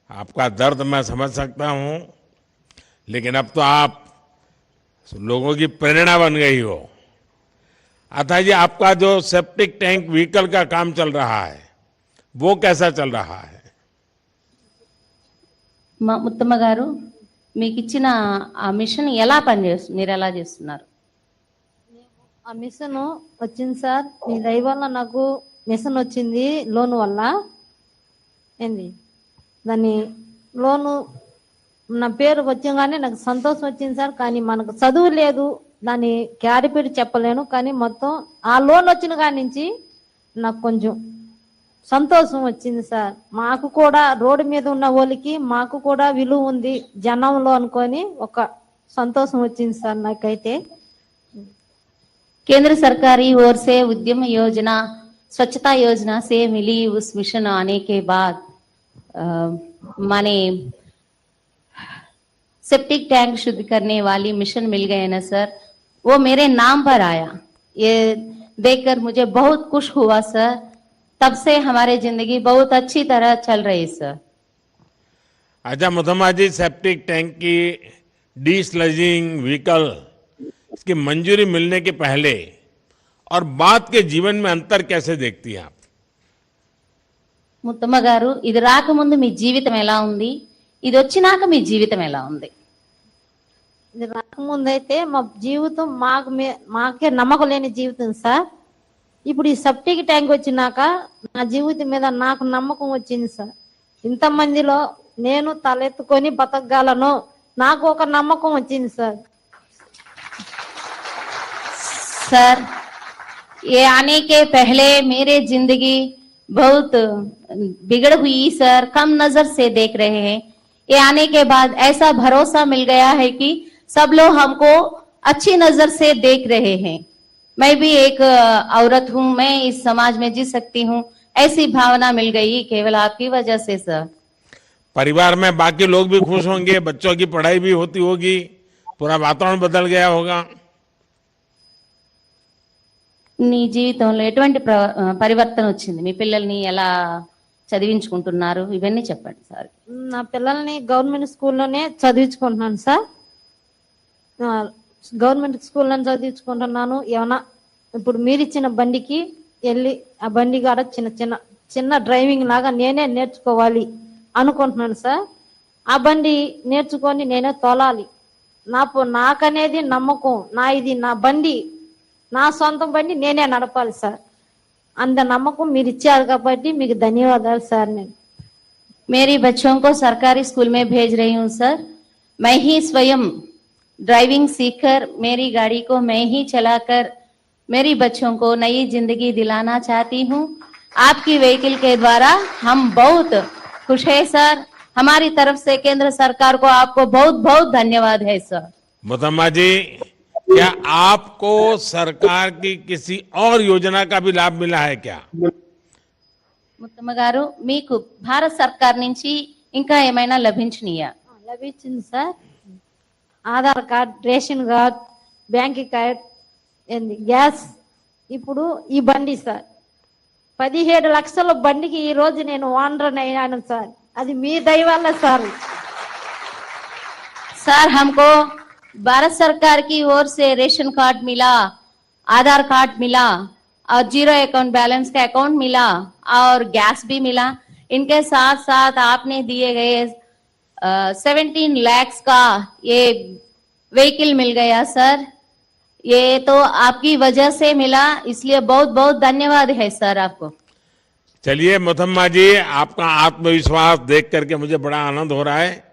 आपका दर्द मैं समझ सकता हूं, लेकिन अब तो आप लोगों की प्रेरणा बन गई हो। अतः जी, आपका जो सेप्टिक टैंक व्हीकल का काम चल रहा है वो कैसा चल रहा है? ముత్తమ్మ గారు, మీకు ఇచ్చిన ఆ మిషన్ ఎలా పనిచేస్తుంది, మీరు ఎలా చేస్తున్నారు? ఆ మిషన్ వచ్చింది సార్. మీ దయ వల్ల నాకు మిషన్ వచ్చింది లోన్ వల్ల. ఏంది దాన్ని లోను నా పేరు వచ్చగానే నాకు సంతోషం వచ్చింది సార్. కానీ మనకు చదువు లేదు, దాన్ని క్యారిపేరు చెప్పలేను. కానీ మొత్తం ఆ లోన్ వచ్చిన కాడి నుంచి నాకు కొంచెం సంతోషం వచ్చింది సార్. మాకు కూడా రోడ్డు మీద ఉన్న వాళ్ళకి మాకు కూడా విలువ ఉంది జనంలో అనుకొని ఒక సంతోషం వచ్చింది సార్ నాకైతే. केंद्र सरकारी ओर से उद्यम योजना, स्वच्छता योजना से मिली उस मिशन आने के बाद माने सेप्टिक टैंक शुद्ध करने वाली मिशन मिल गए ना सर, वो मेरे नाम पर आया। ये देखकर मुझे बहुत खुश हुआ सर। तब से हमारे जिंदगी बहुत अच्छी तरह चल रही सर। अच्छा मुथम्मा जी, सेप्टिक टैंक की डीस्लजिंग व्हीकल इसकी मंजूरी मिलने के पहले और बाद के जीवन में अंतर कैसे देखती हैं आप? ముత్తమ్మ గారు, ఇది రాకముందు మీ జీవితం ఎలా ఉంది, ఇది వచ్చినాక మీ జీవితం ఎలా ఉంది? ఇది రాకముందు అయితే మా జీవితం మాకే నమ్మకం లేని జీవితం సార్. ఇప్పుడు ఈ సెప్టిక్ ట్యాంక్ వచ్చినాక నా జీవితం మీద నాకు నమ్మకం వచ్చింది సార్. ఇంతమందిలో నేను తలెత్తుకొని బతకగలను, నాకు ఒక నమ్మకం వచ్చింది సార్. सर, ये आने के पहले मेरे जिंदगी बहुत बिगड़ हुई सर, कम नजर से देख रहे हैं। ये आने के बाद ऐसा भरोसा मिल गया है कि सब लोग हमको अच्छी नजर से देख रहे हैं। मैं भी एक औरत हूँ, मैं इस समाज में जी सकती हूँ, ऐसी भावना मिल गई केवल आपकी वजह से सर। परिवार में बाकी लोग भी खुश होंगे, बच्चों की पढ़ाई भी होती होगी, पूरा वातावरण बदल गया होगा। నీ జీవితంలో ఎటువంటి పరివర్తన వచ్చింది, మీ పిల్లల్ని ఎలా చదివించుకుంటున్నారు, ఇవన్నీ చెప్పండి సార్. నా పిల్లల్ని గవర్నమెంట్ స్కూల్లోనే చదివించుకుంటున్నాను సార్. గవర్నమెంట్ స్కూల్లోనే చదివించుకుంటున్నాను. ఏమన్నా ఇప్పుడు మీరు ఇచ్చిన బండికి వెళ్ళి ఆ బండి కాడ చిన్న డ్రైవింగ్ లాగా నేనే నేర్చుకోవాలి అనుకుంటున్నాను సార్. ఆ బండి నేర్చుకొని నేనే తోలాలి. నాకనేది నమ్మకం, ఇది నా బండి, నా సొంతం బండి నేనే నడపాలి సార్. అంత నమ్మకం మీరు ఇచ్చారు కాబట్టి మీకు ధన్యవాదాలు సార్. నేను मेरी बच्चों को सरकारी स्कूल में भेज रही हूँ सर। मैं ही स्वयं ड्राइविंग सीखकर मेरी गाड़ी को मैं ही चलाकर मेरी बच्चों को नई जिंदगी दिलाना चाहती हूँ। आपकी व्हीकल के द्वारा हम बहुत खुश है सर। हमारी तरफ से केंद्र सरकार को आपको बहुत बहुत धन्यवाद है सर। मुथम्मा जी, क्या आपको सरकार की किसी और योजना का भी लाभ मिला है क्या? ముత్తమ్మ గారు, మీకు భారత సర్కార్ నుంచి ఇంకా ఏమైనా లభించినాయా? లభించింది sir. Aadhaar card, ration card, bank card, gas. ఇప్పుడు ఈ బండి సార్ 17 లక్షల బండికి ఈ రోజు నేను ఓనర్ అయ్యాను సార్. అది మీ దయ వల్ల సార్. सर, हमको भारत सरकार की ओर से रेशन कार्ड मिला, आधार कार्ड मिला और जीरो अकाउंट बैलेंस का अकाउंट मिला और गैस भी मिला। इनके साथ साथ आपने दिए गए 17 lakhs का ये व्हीकल मिल गया सर। ये तो आपकी वजह से मिला, इसलिए बहुत बहुत धन्यवाद है सर आपको। चलिए मोथम्मा जी, आपका आत्मविश्वास देख करके मुझे बड़ा आनंद हो रहा है।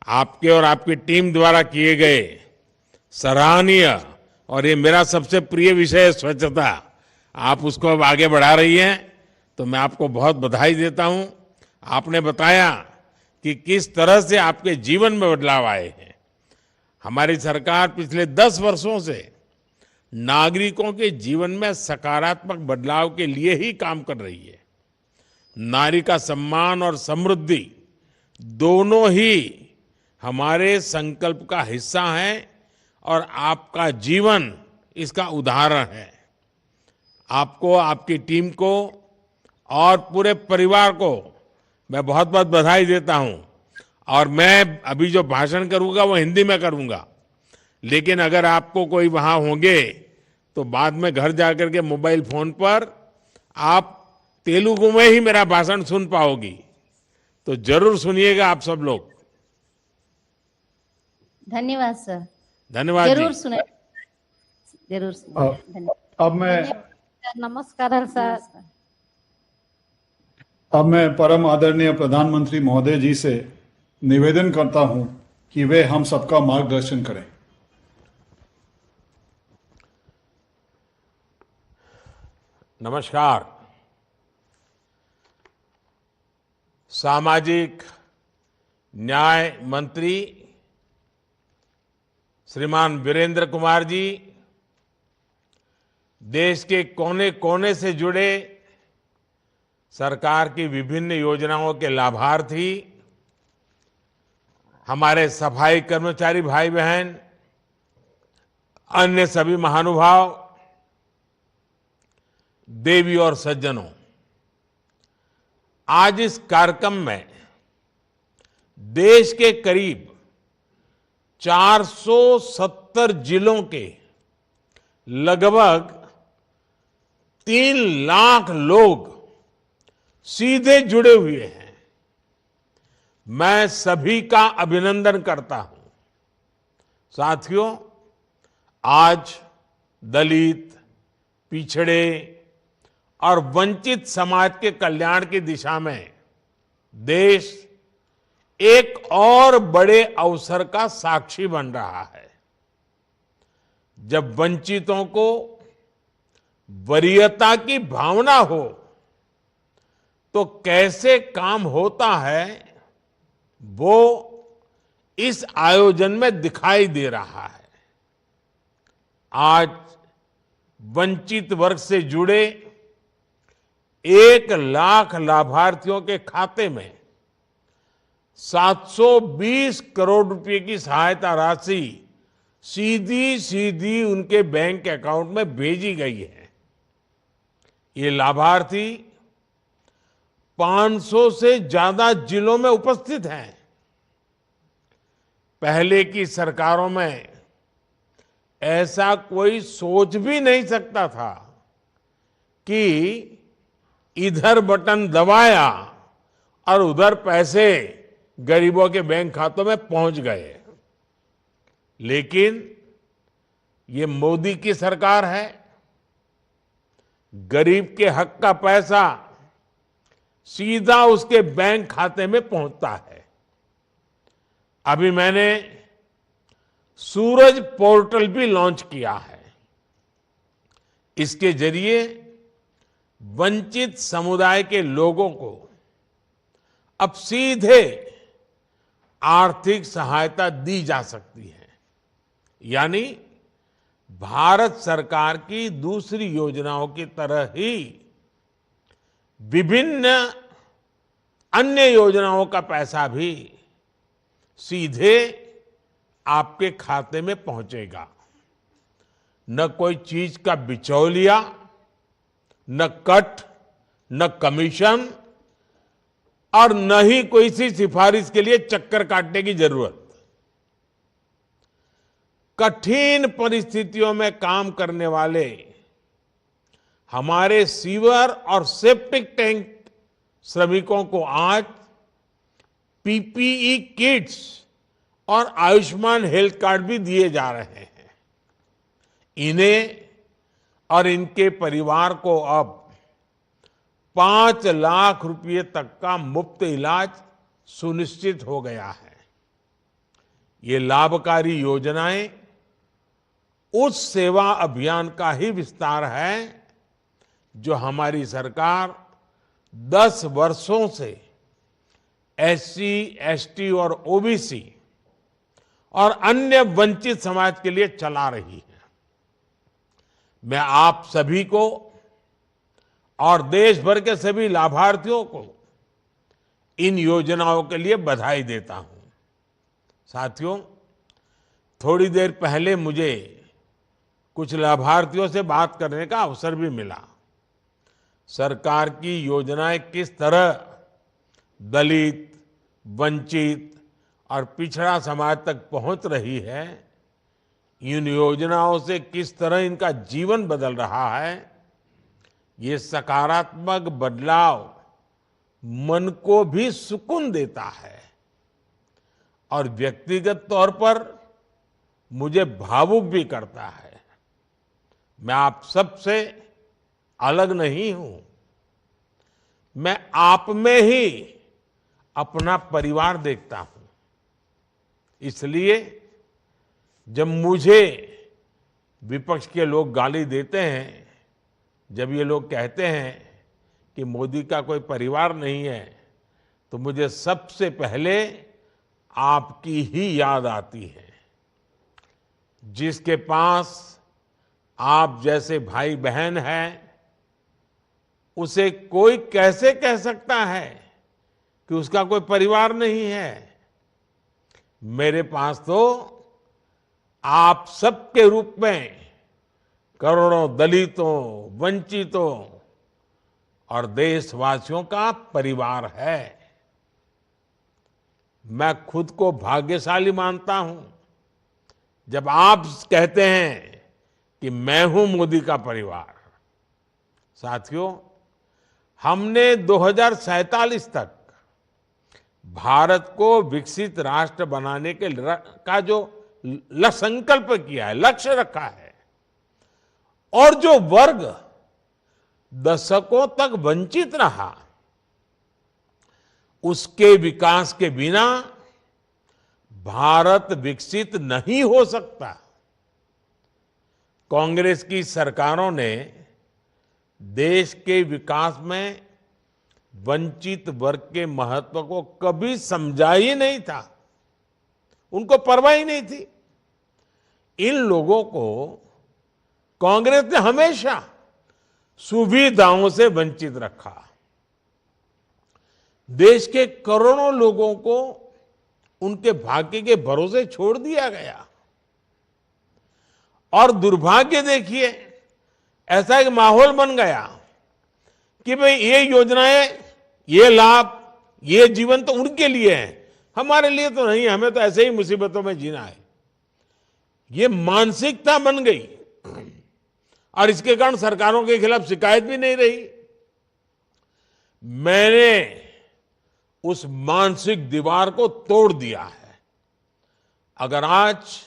आपके और आपकी टीम द्वारा किए गए सराहनीय, और ये मेरा सबसे प्रिय विषय है स्वच्छता, आप उसको अब आगे बढ़ा रही हैं, तो मैं आपको बहुत बधाई देता हूं। आपने बताया कि किस तरह से आपके जीवन में बदलाव आए हैं। हमारी सरकार पिछले 10 वर्षों से नागरिकों के जीवन में सकारात्मक बदलाव के लिए ही काम कर रही है। नारी का सम्मान और समृद्धि दोनों ही हमारे संकल्प का हिस्सा हैं और आपका जीवन इसका उदाहरण है। आपको, आपकी टीम को और पूरे परिवार को मैं बहुत बहुत बधाई देता हूं। और मैं अभी जो भाषण करूंगा वो हिंदी में करूंगा, लेकिन अगर आपको कोई वहां होंगे तो बाद में घर जाकर के मोबाइल फोन पर आप तेलुगु में ही मेरा भाषण सुन पाओगी, तो जरूर सुनिएगा आप सब लोग। धन्यवाद सर। धन्यवाद जरूर जी। सुने, जरूर सुने। धन्यवाद। अब मैं नमस्कार सर। अब मैं परम आदरणीय प्रधानमंत्री महोदय जी से निवेदन करता हूं कि वे हम सबका मार्गदर्शन करें। नमस्कार। सामाजिक न्याय मंत्री श्रीमान वीरेंद्र कुमार जी, देश के कोने कोने से जुड़े सरकार की विभिन्न योजनाओं के लाभार्थी, हमारे सफाई कर्मचारी भाई बहन, अन्य सभी महानुभाव, देवी और सज्जनों, आज इस कार्यक्रम में देश के करीब 470 जिलों के लगभग 3 लाख लोग सीधे जुड़े हुए हैं। मैं सभी का अभिनंदन करता हूं। साथियों, आज दलित, पिछड़े और वंचित समाज के कल्याण की दिशा में देश एक और बड़े अवसर का साक्षी बन रहा है। जब वंचितों को वरीयता की भावना हो तो कैसे काम होता है, वो इस आयोजन में दिखाई दे रहा है। आज वंचित वर्ग से जुड़े 1 लाख लाभार्थियों के खाते में 720 करोड़ रुपए की सहायता राशि सीधी सीधी उनके बैंक अकाउंट में भेजी गई है। ये लाभार्थी 500 से ज्यादा जिलों में उपस्थित हैं। पहले की सरकारों में ऐसा कोई सोच भी नहीं सकता था कि इधर बटन दबाया और उधर पैसे गरीबों के बैंक खातों में पहुंच गए। लेकिन ये मोदी की सरकार है। गरीब के हक का पैसा सीधा उसके बैंक खाते में पहुंचता है। अभी मैंने सूरज पोर्टल भी लॉन्च किया है। इसके जरिए वंचित समुदाय के लोगों को अब सीधे आर्थिक सहायता दी जा सकती है। यानी भारत सरकार की दूसरी योजनाओं की तरह ही विभिन्न अन्य योजनाओं का पैसा भी सीधे आपके खाते में पहुंचेगा। न कोई चीज का बिचौलिया, न कट, न कमीशन और न ही कोई सी सिफारिश के लिए चक्कर काटने की जरूरत। कठिन परिस्थितियों में काम करने वाले हमारे सीवर और सेप्टिक टैंक श्रमिकों को आज पीपीई किट्स और आयुष्मान हेल्थ कार्ड भी दिए जा रहे हैं। इन्हें और इनके परिवार को अब 5 लाख रुपए तक का मुफ्त इलाज सुनिश्चित हो गया है। ये लाभकारी योजनाएं उस सेवा अभियान का ही विस्तार है जो हमारी सरकार 10 वर्षों से एससी, एसटी और ओबीसी और अन्य वंचित समाज के लिए चला रही है। मैं आप सभी को और देश भर के सभी लाभार्थियों को इन योजनाओं के लिए बधाई देता हूं। साथियों, थोड़ी देर पहले मुझे कुछ लाभार्थियों से बात करने का अवसर भी मिला। सरकार की योजनाएं किस तरह दलित, वंचित और पिछड़ा समाज तक पहुंच रही है, इन योजनाओं से किस तरह इनका जीवन बदल रहा है, ये सकारात्मक बदलाव मन को भी सुकून देता है और व्यक्तिगत तौर पर मुझे भावुक भी करता है। मैं आप सबसे अलग नहीं हूं। मैं आप में ही अपना परिवार देखता हूं। इसलिए जब मुझे विपक्ष के लोग गाली देते हैं, जब ये लोग कहते हैं कि मोदी का कोई परिवार नहीं है, तो मुझे सबसे पहले आपकी ही याद आती है। जिसके पास आप जैसे भाई बहन हैं, उसे कोई कैसे कह सकता है कि उसका कोई परिवार नहीं है। मेरे पास तो आप सबके रूप में करोड़ों दलितों, वंचितों और देशवासियों का परिवार है। मैं खुद को भाग्यशाली मानता हूं जब आप कहते हैं कि मैं हूं मोदी का परिवार। साथियों, हमने 2047 तक भारत को विकसित राष्ट्र बनाने के का जो संकल्प किया है, लक्ष्य रखा है, और जो वर्ग दशकों तक वंचित रहा, उसके विकास के बिना भारत विकसित नहीं हो सकता। कांग्रेस की सरकारों ने देश के विकास में वंचित वर्ग के महत्व को कभी समझा ही नहीं था। उनको परवाह ही नहीं थी। इन लोगों को कांग्रेस ने हमेशा सुविधाओं से वंचित रखा। देश के करोड़ों लोगों को उनके भाग्य के भरोसे छोड़ दिया गया। और दुर्भाग्य देखिए, ऐसा एक माहौल बन गया कि भाई ये योजनाएं, ये लाभ, ये जीवन तो उनके लिए है, हमारे लिए तो नहीं, हमें तो ऐसे ही मुसीबतों में जीना है। ये मानसिकता बन गई और इसके कारण सरकारों के खिलाफ शिकायत भी नहीं रही। मैंने उस मानसिक दीवार को तोड़ दिया है। अगर आज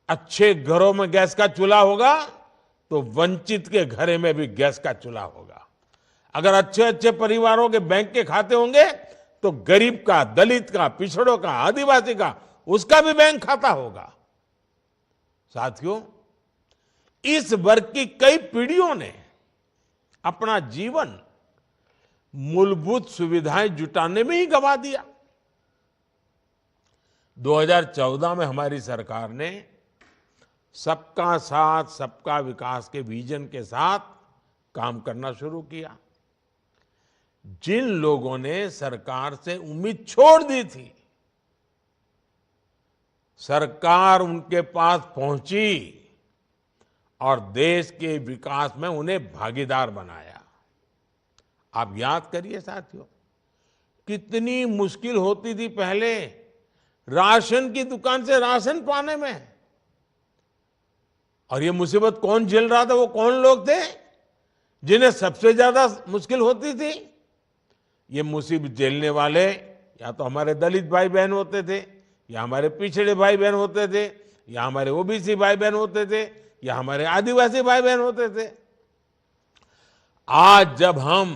अच्छे घरों में गैस का चूल्हा होगा तो वंचित के घरे में भी गैस का चूल्हा होगा। अगर अच्छे अच्छे परिवारों के बैंक के खाते होंगे तो गरीब का, दलित का, पिछड़ों का, आदिवासी का, उसका भी बैंक खाता होगा। साथियों, इस वर्ग की कई पीढ़ियों ने अपना जीवन मूलभूत सुविधाएं जुटाने में ही गंवा दिया। 2014 में हमारी सरकार ने सबका साथ, सबका विकास के विजन के साथ काम करना शुरू किया। जिन लोगों ने सरकार से उम्मीद छोड़ दी थी, सरकार उनके पास पहुंची और देश के विकास में उन्हें भागीदार बनाया। आप याद करिए साथियों, कितनी मुश्किल होती थी पहले राशन की दुकान से राशन पाने में। और ये मुसीबत कौन झेल रहा था? वो कौन लोग थे? जिन्हें सबसे ज्यादा मुश्किल होती थी, ये मुसीबत झेलने वाले या तो हमारे दलित भाई बहन होते थे, या हमारे पिछड़े भाई बहन होते थे, या हमारे ओबीसी भाई बहन होते थे, या हमारे आदिवासी भाई बहन होते थे। आज जब हम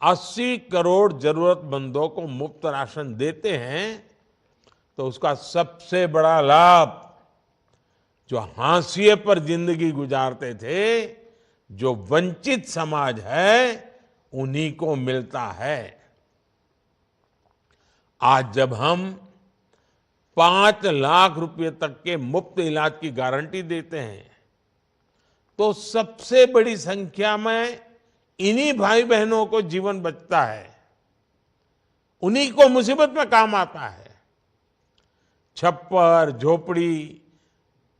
80 करोड़ जरूरतमंदों को मुफ्त राशन देते हैं, तो उसका सबसे बड़ा लाभ जो हाशिए पर जिंदगी गुजारते थे, जो वंचित समाज है, उन्हीं को मिलता है। आज जब हम 5 लाख रुपए तक के मुफ्त इलाज की गारंटी देते हैं, तो सबसे बड़ी संख्या में इन्हीं भाई बहनों को जीवन बचता है, उन्हीं को मुसीबत में काम आता है। छप्पर, झोपड़ी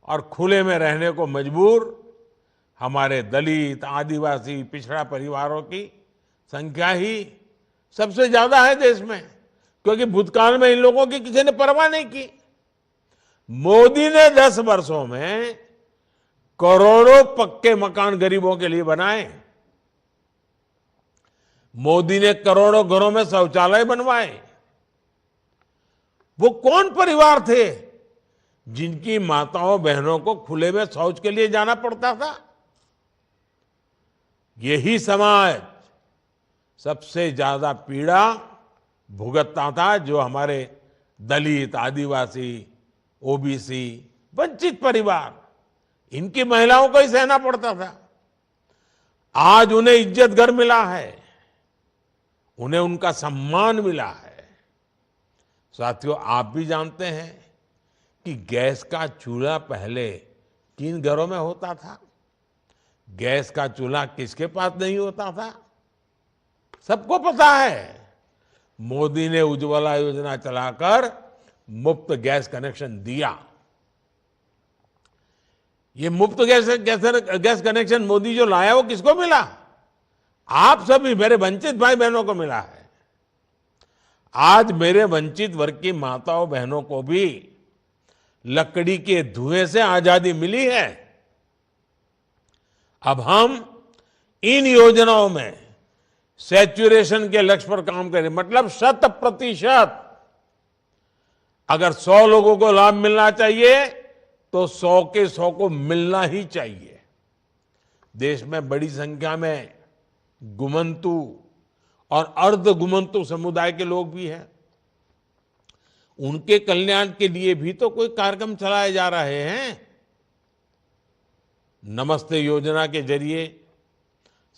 और खुले में रहने को मजबूर हमारे दलित, आदिवासी, पिछड़ा परिवारों की संख्या ही सबसे ज्यादा है देश में, क्योंकि भूतकाल में इन लोगों की किसी ने परवाह नहीं की। मोदी ने 10 वर्षों में करोड़ों पक्के मकान गरीबों के लिए बनाए। मोदी ने करोड़ों घरों में शौचालय बनवाए। वो कौन परिवार थे जिनकी माताओं बहनों को खुले में शौच के लिए जाना पड़ता था? यही समाज सबसे ज्यादा पीड़ा भुगतता था, जो हमारे दलित, आदिवासी, ओबीसी, वंचित परिवार, इनकी महिलाओं को ही सहना पड़ता था। आज उन्हें इज्जत घर मिला है, उन्हें उनका सम्मान मिला है। साथियों, आप भी जानते हैं कि गैस का चूल्हा पहले किन घरों में होता था? गैस का चूल्हा किसके पास नहीं होता था? सबको पता है। मोदी ने उज्ज्वला योजना चलाकर मुफ्त गैस कनेक्शन दिया। ये मुफ्त गैस कनेक्शन मोदी जो लाया, वो किसको मिला? आप सभी मेरे वंचित भाई बहनों को मिला है। आज मेरे वंचित वर्ग की माताओं बहनों को भी लकड़ी के धुएं से आजादी मिली है। अब हम इन योजनाओं में सैचुरेशन के लक्ष्य पर काम करें, मतलब 100%। अगर 100 लोगों को लाभ मिलना चाहिए, तो 100 के 100 को मिलना ही चाहिए। देश में बड़ी संख्या में गुमंतु और अर्ध गुमंतु समुदाय के लोग भी हैं। उनके कल्याण के लिए भी तो कोई कार्यक्रम चलाए जा रहे हैं। नमस्ते योजना के जरिए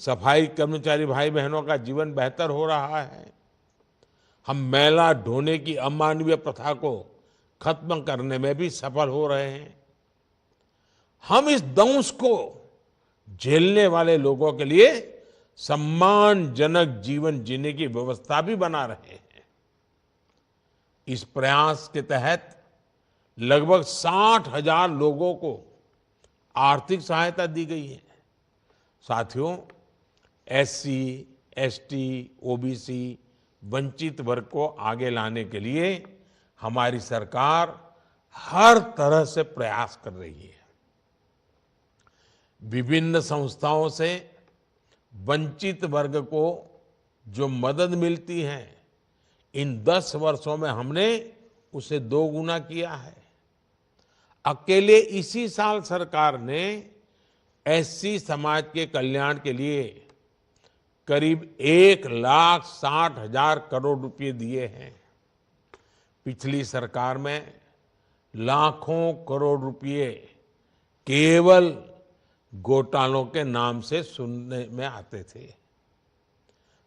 सफाई कर्मचारी भाई बहनों का जीवन बेहतर हो रहा है। हम मैला ढोने की अमानवीय प्रथा को खत्म करने में भी सफल हो रहे हैं। हम इस दंश को झेलने वाले लोगों के लिए सम्मानजनक जीवन जीने की व्यवस्था भी बना रहे हैं। इस प्रयास के तहत लगभग 60,000 लोगों को आर्थिक सहायता दी गई है। साथियों, एससी, एसटी, ओबीसी, वंचित वर्ग को आगे लाने के लिए हमारी सरकार हर तरह से प्रयास कर रही है। विभिन्न संस्थाओं से वंचित वर्ग को जो मदद मिलती है, इन 10 वर्षों में हमने उसे 2 गुना किया है। अकेले इसी साल सरकार ने एससी समाज के कल्याण के लिए करीब 1,60,000 करोड़ रुपए दिए हैं। पिछली सरकार में लाखों करोड़ रुपए केवल घोटालों के नाम से सुनने में आते थे।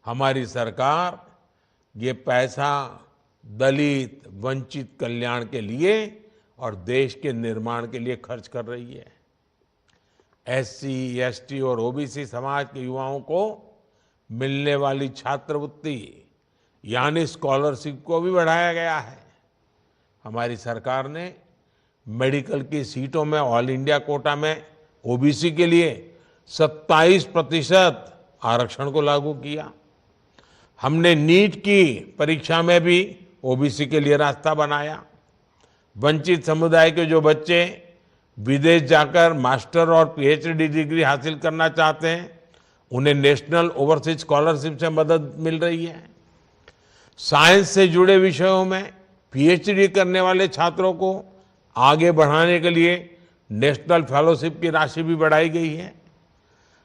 हमारी सरकार ये पैसा दलित, वंचित कल्याण के लिए और देश के निर्माण के लिए खर्च कर रही है। एससी, एसटी और ओबीसी समाज के युवाओं को मिलने वाली छात्रवृत्ति यानी स्कॉलरशिप को भी बढ़ाया गया है। हमारी सरकार ने मेडिकल की सीटों में ऑल इंडिया कोटा में ओबीसी के लिए 27% आरक्षण को लागू किया। हमने नीट की परीक्षा में भी ओबीसी के लिए रास्ता बनाया। वंचित समुदाय के जो बच्चे विदेश जाकर मास्टर और पीएचडी डिग्री हासिल करना चाहते हैं, उन्हें नेशनल ओवरसीज स्कॉलरशिप से मदद मिल रही है। साइंस से जुड़े विषयों में पीएचडी करने वाले छात्रों को आगे बढ़ाने के लिए नेशनल फेलोशिप की राशि भी बढ़ाई गई है।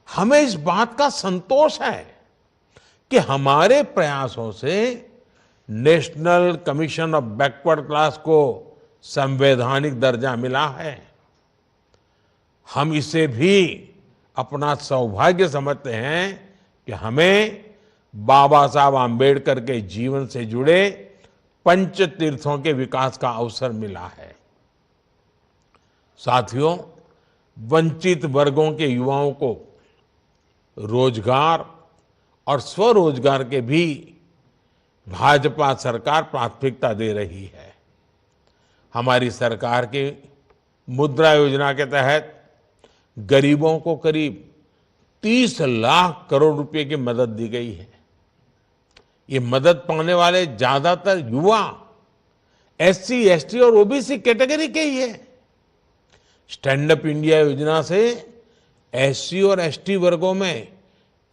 हमें इस बात का संतोष है कि हमारे प्रयासों से national commission of backward class को संवैधानिक दर्जा मिला है। हम इसे भी अपना सौभाग्य समझते हैं कि हमें बाबा साहब आम्बेडकर के जीवन से जुड़े पंच तीर्थों के विकास का अवसर मिला है। साथियों, वंचित वर्गों के युवाओं को रोजगार और स्वरोजगार के भी भाजपा सरकार प्राथमिकता दे रही है। हमारी सरकार की मुद्रा योजना के तहत गरीबों को करीब 30 लाख करोड़ रुपए की मदद दी गई है। ये मदद पाने वाले ज्यादातर युवा एससी, एसटी और ओबीसी कैटेगरी के ही है। स्टैंड अप इंडिया योजना से एससी और एसटी वर्गों में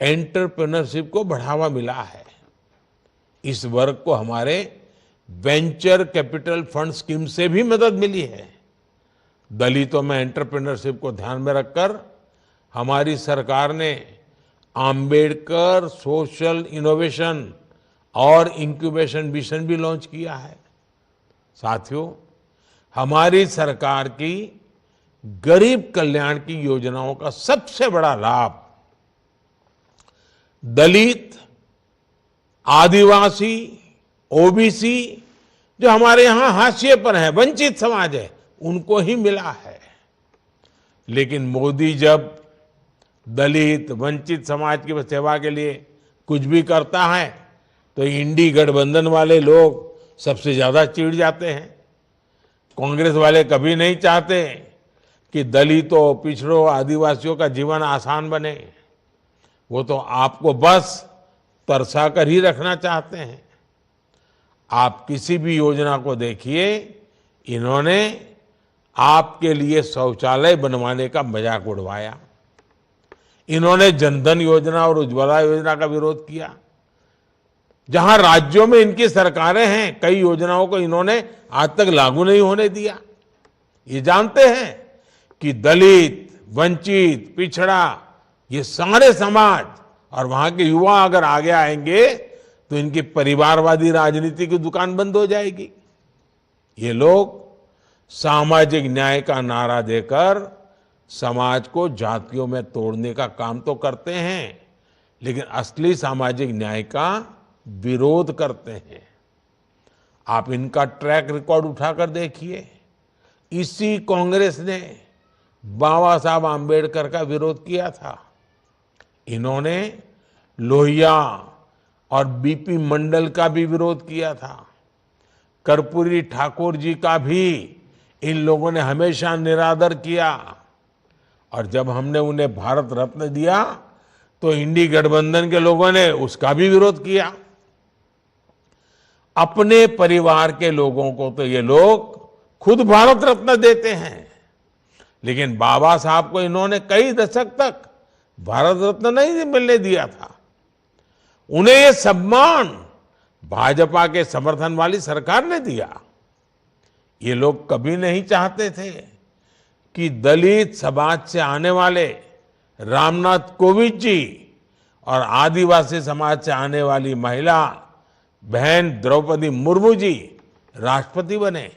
एंटरप्रेन्योरशिप को बढ़ावा मिला है। इस वर्ग को हमारे वेंचर कैपिटल फंड स्कीम से भी मदद मिली है। दलितों में एंटरप्रेन्योरशिप को ध्यान में रखकर हमारी सरकार ने आम्बेडकर सोशल इनोवेशन और इंक्यूबेशन मिशन भी लॉन्च किया है। साथियों, हमारी सरकार की गरीब कल्याण की योजनाओं का सबसे बड़ा लाभ दलित, आदिवासी, ओबीसी, जो हमारे यहां हाशिए पर है, वंचित समाज है, उनको ही मिला है। लेकिन मोदी जब दलित, वंचित समाज की सेवा के लिए कुछ भी करता है तो इंडी गठबंधन वाले लोग सबसे ज्यादा चिढ़ जाते हैं। कांग्रेस वाले कभी नहीं चाहते कि दलितों, पिछड़ों, आदिवासियों का जीवन आसान बने। वो तो आपको बस तरसा कर ही रखना चाहते हैं। आप किसी भी योजना को देखिए, इन्होंने आपके लिए शौचालय बनवाने का मजाक उड़वाया। इन्होंने जनधन योजना और उज्ज्वला योजना का विरोध किया। जहां राज्यों में इनकी सरकारें हैं, कई योजनाओं को इन्होंने आज तक लागू नहीं होने दिया। ये जानते हैं कि दलित, वंचित, पिछड़ा, ये सारे समाज और वहां के युवा अगर आगे आएंगे तो इनकी परिवारवादी राजनीति की दुकान बंद हो जाएगी। ये लोग सामाजिक न्याय का नारा देकर समाज को जातियों में तोड़ने का काम तो करते हैं, लेकिन असली सामाजिक न्याय का विरोध करते हैं। आप इनका ट्रैक रिकॉर्ड उठाकर देखिए। इसी कांग्रेस ने बाबा साहब आम्बेडकर का विरोध किया था। इन्होंने लोहिया और बीपी मंडल का भी विरोध किया था। कर्पूरी ठाकुर जी का भी इन लोगों ने हमेशा निरादर किया। और जब हमने उन्हें भारत रत्न दिया तो इंडी गठबंधन के लोगों ने उसका भी विरोध किया। अपने परिवार के लोगों को तो ये लोग खुद भारत रत्न देते हैं, लेकिन बाबा साहब को इन्होंने कई दशक तक भारत रत्न नहीं मिलने दिया था। उन्हें ये सम्मान भाजपा के समर्थन वाली सरकार ने दिया। ये लोग कभी नहीं चाहते थे कि दलित समाज से आने वाले रामनाथ कोविंद जी और आदिवासी समाज से आने वाली महिला बहन द्रौपदी मुर्मू जी राष्ट्रपति बने।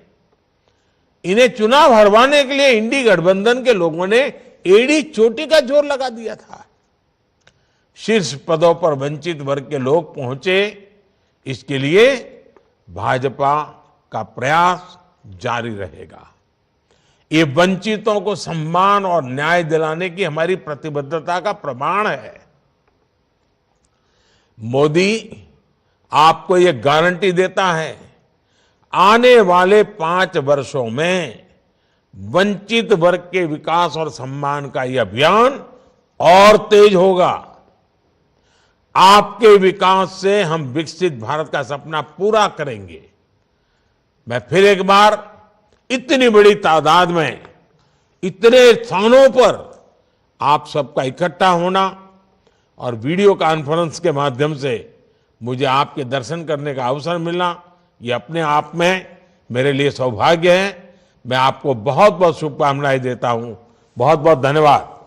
इन्हें चुनाव हरवाने के लिए इंडी गठबंधन के लोगों ने एड़ी चोटी का जोर लगा दिया था। शीर्ष पदों पर वंचित वर्ग के लोग पहुंचे, इसके लिए भाजपा का प्रयास जारी रहेगा। ये वंचितों को सम्मान और न्याय दिलाने की हमारी प्रतिबद्धता का प्रमाण है। मोदी आपको ये गारंटी देता है, आने वाले 5 वर्षों में वंचित वर्ग के विकास और सम्मान का यह अभियान और तेज होगा। आपके विकास से हम विकसित भारत का सपना पूरा करेंगे। मैं फिर एक बार इतनी बड़ी तादाद में, इतने स्थानों पर आप सबका इकट्ठा होना और वीडियो कॉन्फ्रेंस के माध्यम से मुझे आपके दर्शन करने का अवसर मिलना, ये अपने आप में मेरे लिए सौभाग्य है। मैं आपको बहुत बहुत शुभकामनाएं देता हूं। बहुत बहुत धन्यवाद।